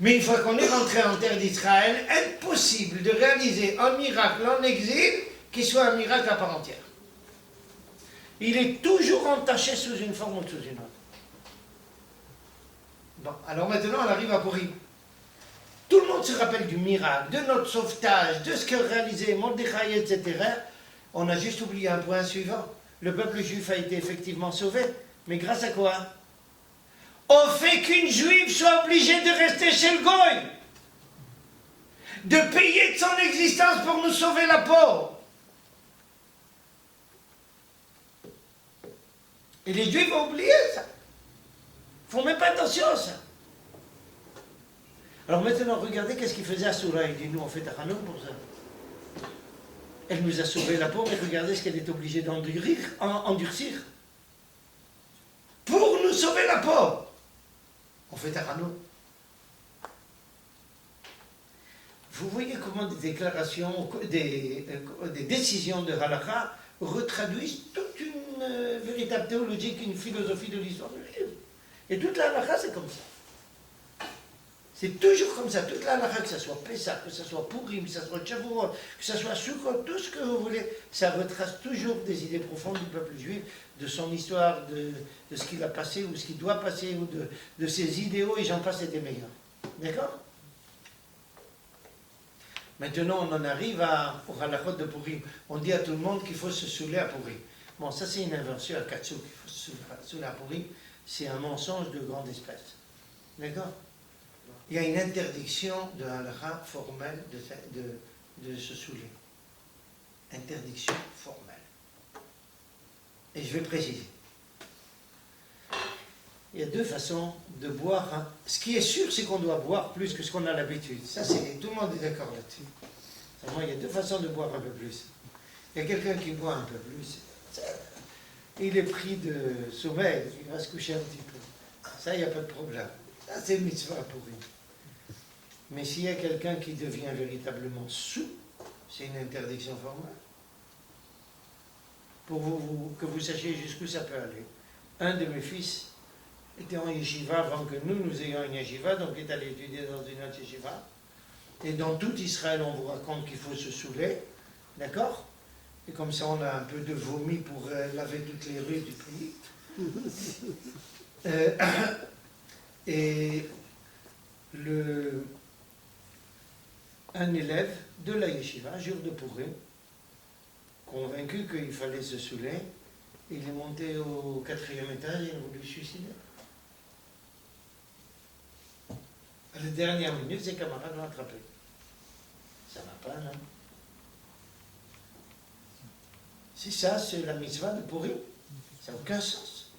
Mais une fois qu'on est rentré en terre d'Israël, impossible de réaliser un miracle en exil qui soit un miracle à part entière. Il est toujours entaché sous une forme ou sous une autre. Bon, alors maintenant on arrive à Purim. Tout le monde se rappelle du miracle, de notre sauvetage, de ce que réalisait Mordechai, etc. On a juste oublié un point suivant. Le peuple juif a été effectivement sauvé. Mais grâce à quoi? Au fait qu'une juive soit obligée de rester chez le goy, de payer de son existence pour nous sauver la peau. Et les juifs ont oublié ça. Ils ne font même pas attention à ça. Alors maintenant, regardez qu'est-ce qu'il faisait Asura. Il dit, nous on fait Tachanoun pour ça. Elle nous a sauvé la peau, mais regardez ce qu'elle est obligée d'endurcir. Pour nous sauver la peau. On fait Tachanoun. Vous voyez comment des déclarations, des décisions de halakha retraduisent toute une véritable théologie, une philosophie de l'histoire du juif. Et toute la halakha, c'est comme ça. C'est toujours comme ça. Toute la halakha, que ce soit Pessah, que ce soit Purim, que ce soit Shavuot, que ce soit Sukkot, tout ce que vous voulez, ça retrace toujours des idées profondes du peuple juif, de son histoire, de ce qu'il a passé ou ce qu'il doit passer, ou de ses idéaux, et j'en passe et des meilleurs. D'accord? Maintenant, on en arrive au halachot de Purim. On dit à tout le monde qu'il faut se saouler à Purim. Bon, ça c'est une invention à Katsou, qu'il faut se saouler à Purim. C'est un mensonge de grande espèce. D'accord? Il y a une interdiction de halakha formelle de se saouler. Interdiction formelle. Et je vais préciser. Il y a deux façons de boire. Hein. Ce qui est sûr, c'est qu'on doit boire plus que ce qu'on a l'habitude. Ça, tout le monde est d'accord là-dessus. Seulement, il y a deux façons de boire un peu plus. Il y a quelqu'un qui boit un peu plus. Il est pris de sommeil, il va se coucher un petit peu. Ça, il n'y a pas de problème. Ça, c'est une mitzvah pour lui. Mais s'il y a quelqu'un qui devient véritablement sous, c'est une interdiction formelle. Pour que vous sachiez jusqu'où ça peut aller. Un de mes fils était en yeshiva avant que nous ayons une yeshiva, donc il est allé étudier dans une autre yeshiva. Et dans tout Israël, on vous raconte qu'il faut se saouler, d'accord? Et comme ça, on a un peu de vomi pour laver toutes les rues du pays. Et un élève de la yeshiva, jour de Purim, convaincu qu'il fallait se saouler, il est monté au 4e étage et il a voulu se suicider. À la dernière minute, ses camarades l'ont attrapé. Ça va pas, non? C'est ça, c'est la mitzvah de Purim. Ça n'a aucun sens.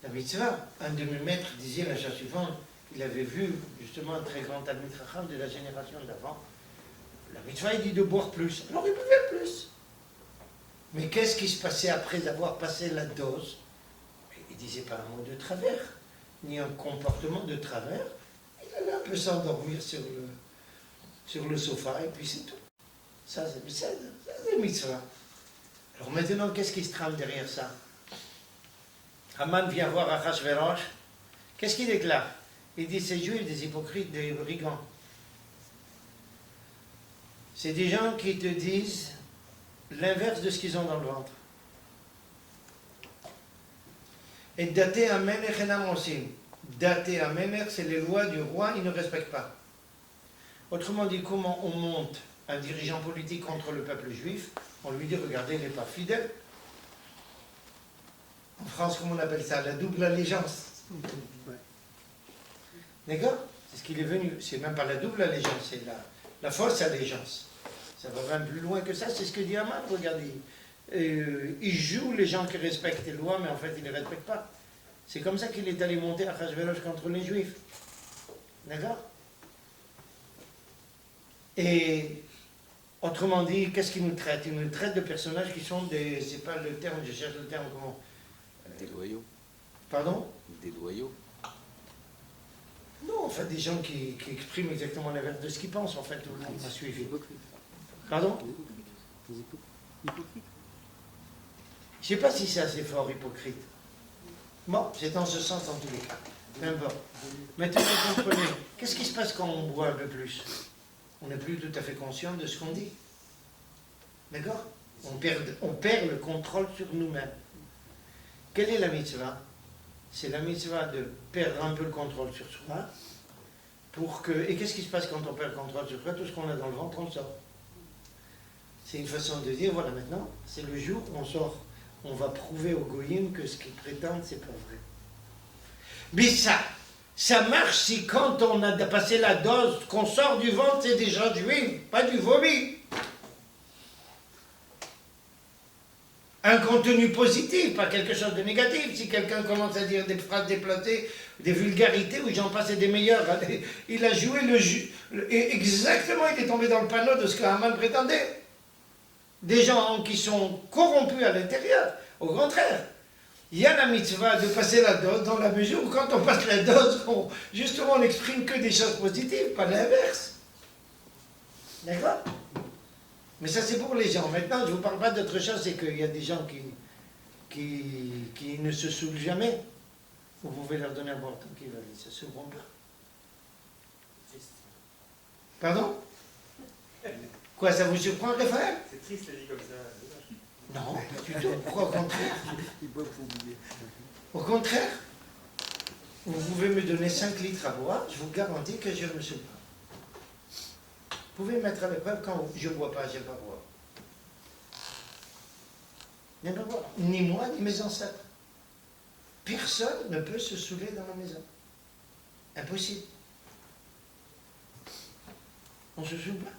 La mitzvah, un de mes maîtres disait la chose suivante, il avait vu justement un très grand Talmid Chacham de la génération d'avant. La mitzvah, il dit de boire plus. Alors il buvait plus. Mais qu'est-ce qui se passait après avoir passé la dose? Il ne disait pas un mot de travers, ni un comportement de travers. Il Elle peut s'endormir sur le sofa et puis c'est tout. Ça, c'est mitzvah. Alors maintenant, qu'est-ce qui se trame derrière ça? Haman vient voir Achashverosh. Qu'est-ce qu'il déclare? Il dit, ces juifs, des hypocrites, des brigands. C'est des gens qui te disent l'inverse de ce qu'ils ont dans le ventre. Et dater un menech enam osim. Dater un menech, c'est les lois du roi, ils ne respectent pas. Autrement dit, comment on monte un dirigeant politique contre le peuple juif? On lui dit, regardez, il n'est pas fidèle. En France, comment on appelle ça? La double allégeance. D'accord? C'est ce qu'il est venu. C'est même pas la double allégeance, c'est la fausse allégeance. Ça va même plus loin que ça, c'est ce que dit Haman. Regardez, il joue les gens qui respectent les lois, mais en fait, il ne les respecte pas. C'est comme ça qu'il est allé monter à Achashverosh contre les Juifs. D'accord? Et autrement dit, qu'est-ce qu'il nous traite? Il nous traite de personnages qui sont des... C'est pas le terme, je cherche le terme comment? Des loyaux. Pardon? Des loyaux. Non, en fait, des gens qui expriment exactement l'inverse de ce qu'ils pensent, en fait, tout le monde a suivi. Hypocrite. Pardon? Hypocrite. Je ne sais pas si c'est assez fort, hypocrite. Bon, c'est dans ce sens en tous les cas. Peu importe. Maintenant, vous comprenez, qu'est-ce qui se passe quand on boit un peu plus? On n'est plus tout à fait conscient de ce qu'on dit. D'accord? On perd le contrôle sur nous-mêmes. Quelle est la mitzvah? C'est la mitzvah de perdre un peu le contrôle sur soi. Et qu'est-ce qui se passe quand on perd le contrôle sur soi? Tout ce qu'on a dans le ventre, on le sort. C'est une façon de dire, voilà, maintenant, c'est le jour où on sort. On va prouver aux goyim que ce qu'ils prétendent, c'est pas vrai. Mais ça marche si quand on a passé la dose, qu'on sort du ventre, c'est déjà juif, pas du vomi. Un contenu positif, pas quelque chose de négatif. Si quelqu'un commence à dire des phrases déplacées, des vulgarités, ou j'en passe des meilleurs, il a joué exactement, il est tombé dans le panneau de ce que Haman prétendait. Des gens qui sont corrompus à l'intérieur. Au contraire, il y a la mitzvah de passer la dose dans la mesure où quand on passe la dose, justement on n'exprime que des choses positives, pas l'inverse. D'accord? Mais ça c'est pour les gens. Maintenant, je ne vous parle pas d'autre chose, c'est qu'il y a des gens qui ne se saoulent jamais. Vous pouvez leur donner un bon temps qu'ils veulent, ils ne se saouleront pas. Pardon? Quoi, ça vous surprend, Raphaël? C'est triste, la vie comme ça. Non, pas du tout. Pourquoi au contraire? Il boit pour oublier. Au contraire, vous pouvez me donner 5 litres à boire, je vous garantis que je ne me saoule pas. Vous pouvez mettre à l'épreuve quand je ne bois pas, je n'aime pas boire. J'aime pas boire. Ni moi, ni mes ancêtres. Personne ne peut se saouler dans la maison. Impossible. On ne se saoule pas.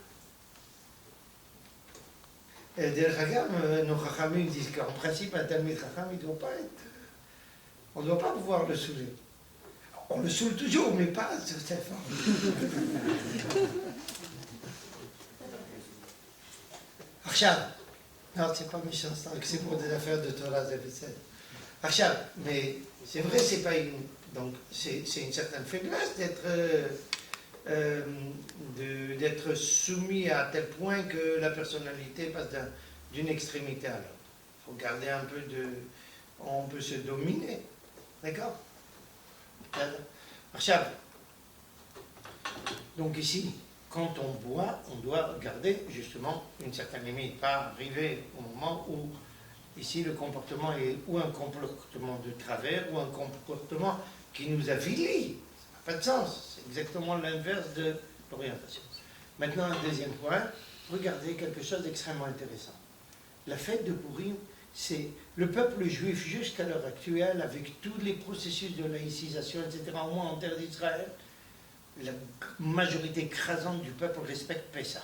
Nos chachamim disent qu'en principe, un talmid chacham, il ne doit pas être... On ne doit pas pouvoir le saouler. On le saoule toujours, mais pas sur cette forme. Archab. Non, c'est pas méchant, c'est pour des affaires de Torah, Archab. Mais c'est vrai, c'est pas une... Donc, c'est une certaine faiblesse d'être soumis à tel point que la personnalité passe d'une extrémité à l'autre. Il faut garder un peu de... On peut se dominer. D'accord? Archab. Donc ici, quand on boit, on doit garder justement une certaine limite, pas arriver au moment où ici le comportement est ou un comportement de travers ou un comportement qui nous avilit. Ça n'a pas de sens. C'est exactement l'inverse de l'orientation. Maintenant, un deuxième point, regardez quelque chose d'extrêmement intéressant. La fête de Purim, c'est le peuple juif jusqu'à l'heure actuelle, avec tous les processus de laïcisation, etc., au moins en terre d'Israël, la majorité écrasante du peuple respecte Pessah.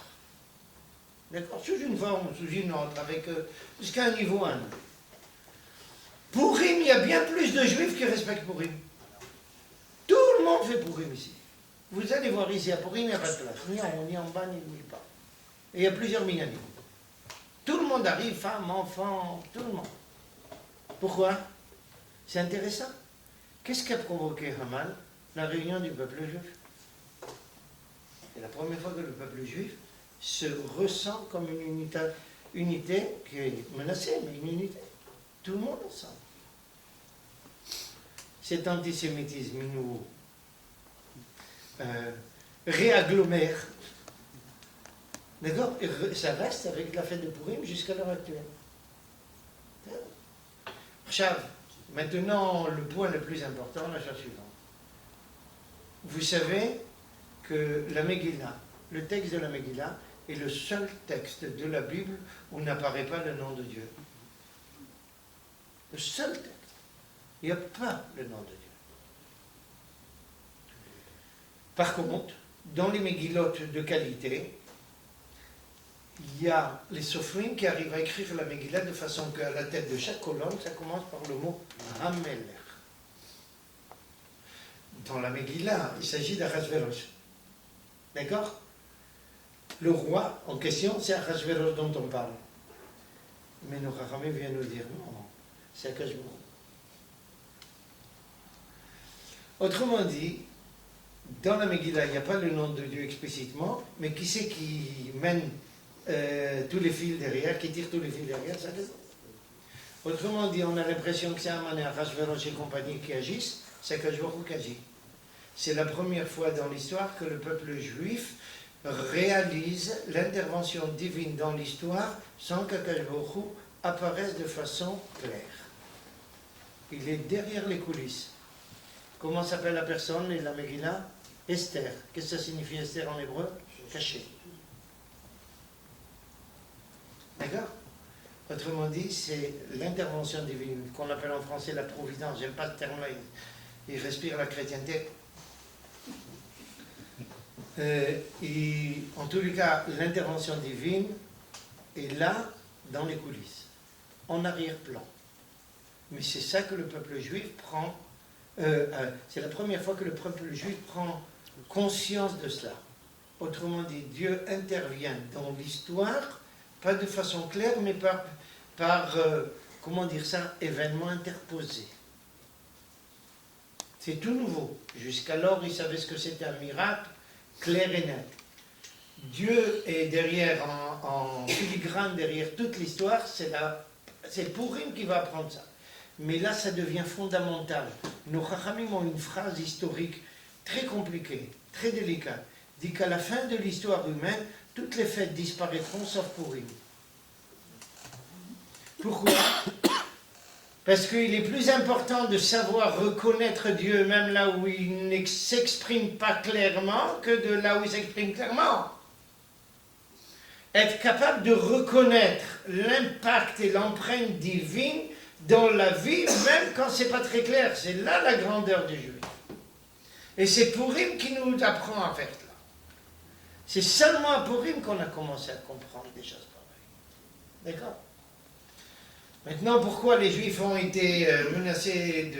D'accord? Sous une forme, sous une autre, avec jusqu'à un niveau 1. Purim, il y a bien plus de juifs qui respectent Purim. Tout le monde fait Purim ici. Vous allez voir ici, à Purim, il n'y a pas de place. Ni en haut, ni en bas, ni nulle part. Et il y a plusieurs minyanim. Tout le monde arrive, femmes, enfants, tout le monde. Pourquoi? C'est intéressant. Qu'est-ce qui a provoqué Haman? La réunion du peuple juif. C'est la première fois que le peuple juif se ressent comme une unité qui est menacée, mais une unité. Tout le monde ensemble. Cet antisémitisme, il nous réagglomère. D'accord? Et ça reste avec la fête de Purim jusqu'à l'heure actuelle. Maintenant, le point le plus important, la chose suivante. Vous savez que la Megillah, le texte de la Megillah, est le seul texte de la Bible où n'apparaît pas le nom de Dieu. Le seul texte. Il n'y a pas le nom de Dieu. Par contre, dans les Megillotes de qualité, il y a les Sofrim qui arrivent à écrire la Megillah de façon qu'à la tête de chaque colonne, ça commence par le mot Hamelech. Dans la Megillah, il s'agit d'Achashverosh. D'accord? Le roi en question, c'est Achashverosh dont on parle. Mais nos Chachamim viennent nous dire non, c'est Akash Baruch Hu. Autrement dit, dans la Megillah, il n'y a pas le nom de Dieu explicitement, mais qui c'est qui mène tous les fils derrière, qui tire tous les fils derrière, ça dépend. Autrement dit, on a l'impression que c'est Aman et Achashverosh et compagnie qui agissent, c'est Akash Baruch Hu qui agit. C'est la première fois dans l'histoire que le peuple juif réalise l'intervention divine dans l'histoire sans qu'Akash Baruch Hu apparaisse de façon claire. Il est derrière les coulisses. Comment s'appelle la personne et la Megillah? Esther. Qu'est-ce que ça signifie Esther en hébreu? Caché. D'accord? Autrement dit, c'est l'intervention divine, qu'on appelle en français la providence. J'aime pas ce terme-là, il respire la chrétienté. En tous les cas, l'intervention divine est là, dans les coulisses, en arrière-plan. Mais c'est ça que le peuple juif prend. C'est la première fois que le peuple juif prend conscience de cela. Autrement dit, Dieu intervient dans l'histoire, pas de façon claire, mais par comment dire ça, événement interposé. C'est tout nouveau. Jusqu'alors, ils savaient ce que c'était un miracle, clair et net. Dieu est derrière, en filigrane, derrière toute l'histoire, c'est Purim qui va apprendre ça. Mais là, ça devient fondamental. Nos Chachamim ont une phrase historique très compliquée, très délicate, dit qu'à la fin de l'histoire humaine, toutes les fêtes disparaîtront sauf Purim. Pourquoi? Parce qu'il est plus important de savoir reconnaître Dieu même là où il ne s'exprime pas clairement que de là où il s'exprime clairement. Être capable de reconnaître l'impact et l'empreinte divine dans la vie, même quand c'est pas très clair. C'est là la grandeur du juif. Et c'est Purim qui nous apprend à faire cela. C'est seulement à Purim qu'on a commencé à comprendre des choses pareilles. D'accord? Maintenant, pourquoi les Juifs ont été menacés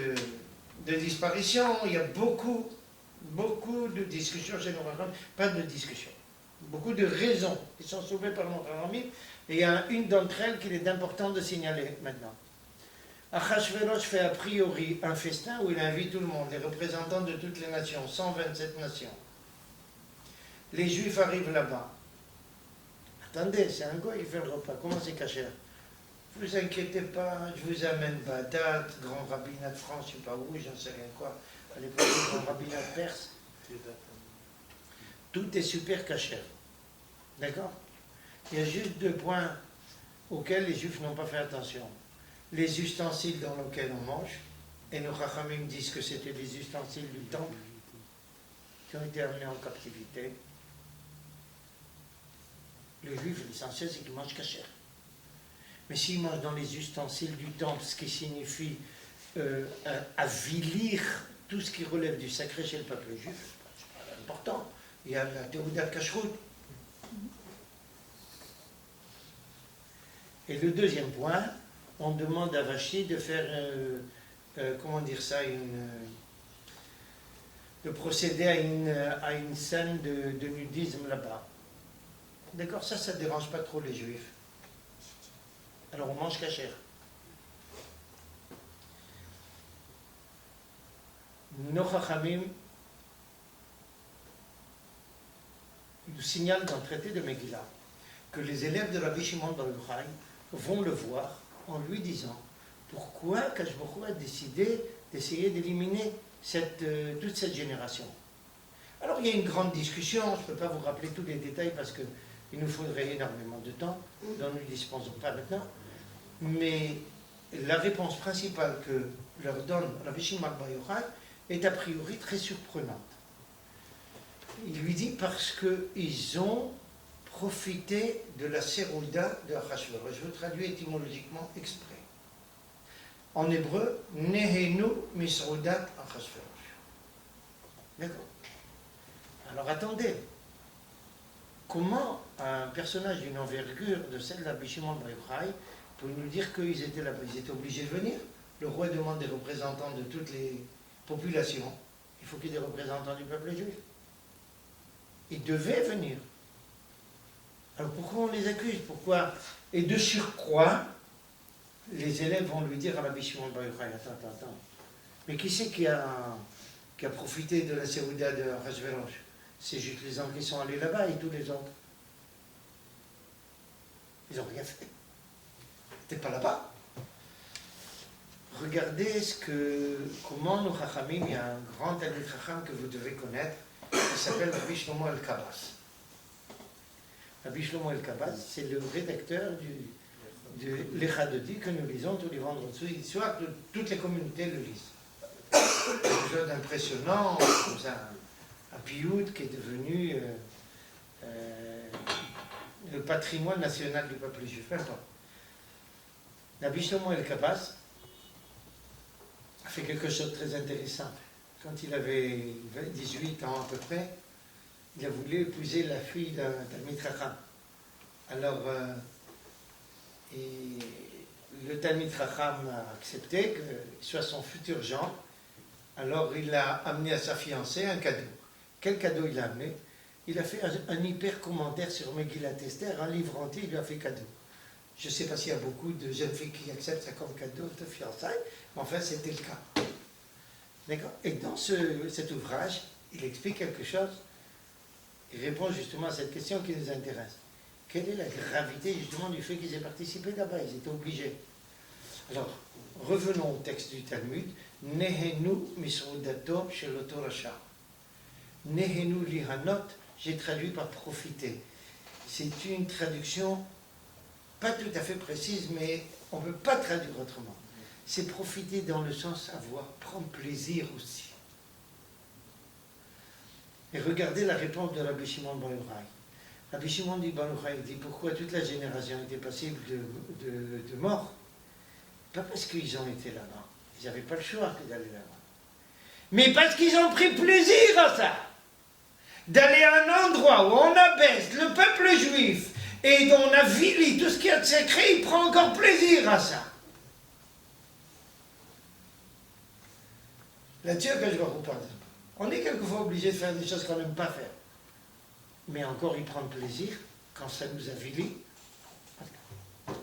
de disparition? Il y a beaucoup de discussions chez nos Chachamim, pas de discussions. Beaucoup de raisons qui sont soulevées par nos Chachamim, et il y a une d'entre elles qu'il est important de signaler maintenant. Achashverosh fait a priori un festin où il invite tout le monde, les représentants de toutes les nations, 127 nations. Les Juifs arrivent là-bas. Attendez, c'est un gars qui fait le repas, comment c'est cachère? Ne vous inquiétez pas, je vous amène Bagdad, grand rabbinat de France, je ne sais pas où, j'en sais rien quoi, à l'époque, grand rabbinat perse. Tout est super cachère. D'accord? Il y a juste 2 points auxquels les Juifs n'ont pas fait attention. Les ustensiles dans lesquels on mange, et nos Chachamim disent que c'était les ustensiles du temple qui ont été amenés en captivité. Le Juif, l'essentiel, c'est qu'il mange cachère. Mais s'il mange dans les ustensiles du temple, ce qui signifie avilir tout ce qui relève du sacré chez le peuple juif, c'est pas important. Il y a la théouda de Kashrut. Et le deuxième point, on demande à Vachi de faire, comment dire ça, de procéder à une scène de nudisme là-bas. D'accord, ça ne dérange pas trop les Juifs. Alors on mange cachère. Nos Chachamim nous signale dans le traité de Megillah que les élèves de Rabbi Shimon Bar Yochai vont le voir en lui disant pourquoi Akadosh Baruch Hu a décidé d'essayer d'éliminer toute cette génération. Alors il y a une grande discussion, je ne peux pas vous rappeler tous les détails parce qu'il nous faudrait énormément de temps, dont nous ne disposons pas maintenant, mais la réponse principale que leur donne Rabbi Shimon Bar Yochai est a priori très surprenante. Il lui dit parce qu'ils ont profité de la sérouda de Achashverosh. Je vous traduis étymologiquement exprès. En hébreu, Nehenu misroudat Achashverosh. D'accord. Alors attendez. Comment un personnage d'une envergure de celle de Rabbi Shimon Bar Yochai peut nous dire qu'ils étaient là-bas? Ils étaient obligés de venir. Le roi demande des représentants de toutes les populations. Il faut qu'il y ait des représentants du peuple juif. Ils devaient venir. Alors pourquoi on les accuse? Pourquoi? Et de surcroît, les élèves vont lui dire à Rabbi Shimon Bar Yochai, attends. Mais qui c'est qui a profité de la sérouda de Achashverosh? C'est juste les gens qui sont allés là-bas et tous les autres. Ils n'ont rien fait. T'es pas là-bas. Regardez comment nos Chachamim, il y a un grand Talmid Chacham que vous devez connaître, qui s'appelle Rabbi Shlomo El-Kabas. Rabbi Shlomo El-Kabas, c'est le rédacteur de l'Echadodi que nous lisons tous les vendredis soirs, toutes les communautés le lisent. Quelque chose d'impressionnant, comme ça, un piout qui est devenu le patrimoine national du peuple juif. Rabbi Shlomo El-Kabas a fait quelque chose de très intéressant. Quand il avait 18 ans à peu près, il a voulu épouser la fille d'un Talmid Chacham. Alors, le Talmid Chacham a accepté qu'il soit son futur gendre. Alors, il a amené à sa fiancée un cadeau. Quel cadeau il a amené? Il a fait un hyper commentaire sur Megillat Esther, un livre entier, il lui a fait cadeau. Je ne sais pas s'il y a beaucoup de jeunes filles qui acceptent ça comme cadeau de fiançailles, mais enfin, c'était le cas. D'accord? Et dans cet ouvrage, il explique quelque chose. Il répond justement à cette question qui nous intéresse. Quelle est la gravité justement du fait qu'ils aient participé là-bas? Ils étaient obligés. Alors, revenons au texte du Talmud. Nehenu misroudato sheloto rasha. Nehenu lihanot, j'ai traduit par profiter. C'est une traduction pas tout à fait précise, mais on ne peut pas traduire autrement. C'est profiter dans le sens avoir, prendre plaisir aussi. Et regardez la réponse de Rabbi Shimon Bar Yochai. Rabbi Shimon Bar Yochai dit pourquoi toute la génération était passible de mort. Pas parce qu'ils ont été là-bas. Ils n'avaient pas le choix que d'aller là-bas. Mais parce qu'ils ont pris plaisir à ça. D'aller à un endroit où on abaisse le peuple juif et dont on avilit tout ce qu'il y a de sacré, il prend encore plaisir à ça. Là-dessus, que je vais reprendre. On est quelquefois obligé de faire des choses qu'on n'aime pas faire. Mais encore, il prend plaisir quand ça nous avilit. Il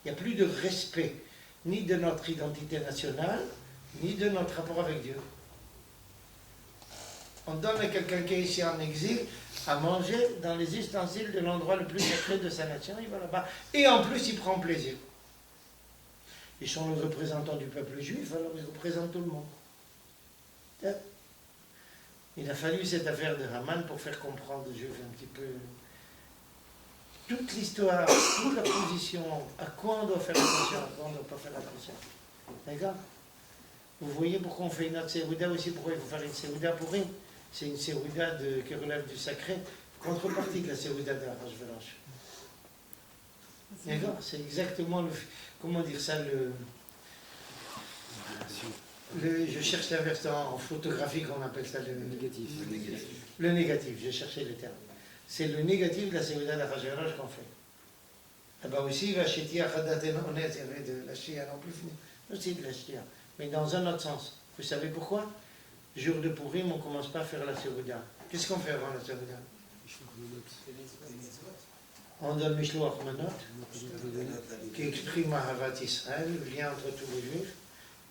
n'y a plus de respect, ni de notre identité nationale, ni de notre rapport avec Dieu. On donne à quelqu'un qui est ici en exil à manger dans les ustensiles de l'endroit le plus sacré de sa nation, il va là-bas. Et en plus, il prend plaisir. Ils sont le représentant du peuple juif, alors ils représentent tout le monde. Il a fallu cette affaire de Haman pour faire comprendre aux Juifs un petit peu toute l'histoire, toute la position, à quoi on doit faire attention, à quoi on ne doit pas faire attention. D'accord? Vous voyez pourquoi on fait une autre sérouda aussi, pourquoi il faut faire une sérouda pour rien? C'est une sérouda qui relève du sacré, contrepartie de la sérouda de la Achashverosh. D'accord? C'est exactement comment dire ça, je cherche l'inverse en photographie, qu'on appelle ça le négatif. Le négatif, j'ai cherché le terme. C'est le négatif de la sérouda de la Achashverosh qu'on fait. Là-bas aussi, il va chétir à Khadaten Onet, il y avait de la chia non plus fini. Aussi de la chia, mais dans un autre sens. Vous savez pourquoi? Jour de Purim, on ne commence pas à faire la sérouda. Qu'est-ce qu'on fait avant la sérouda? On donne Mishloach Manot, qui exprime Ahavat Israël, le lien entre tous les juifs,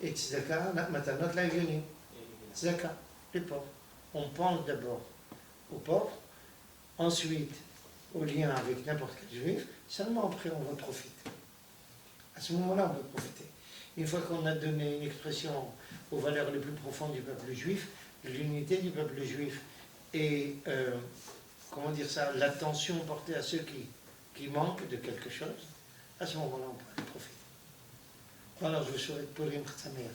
et Tzedaka, Matanot Laïvionim. Tzedaka, les pauvres. On pense d'abord aux pauvres, ensuite au lien avec n'importe quel juif, seulement après on en profite. À ce moment-là, on peut profiter. Une fois qu'on a donné une expression aux valeurs les plus profondes du peuple juif, l'unité du peuple juif et, comment dire ça, l'attention portée à ceux qui manquent de quelque chose, à ce moment-là, on peut en profiter. Alors, je vous souhaite Purim Sameach.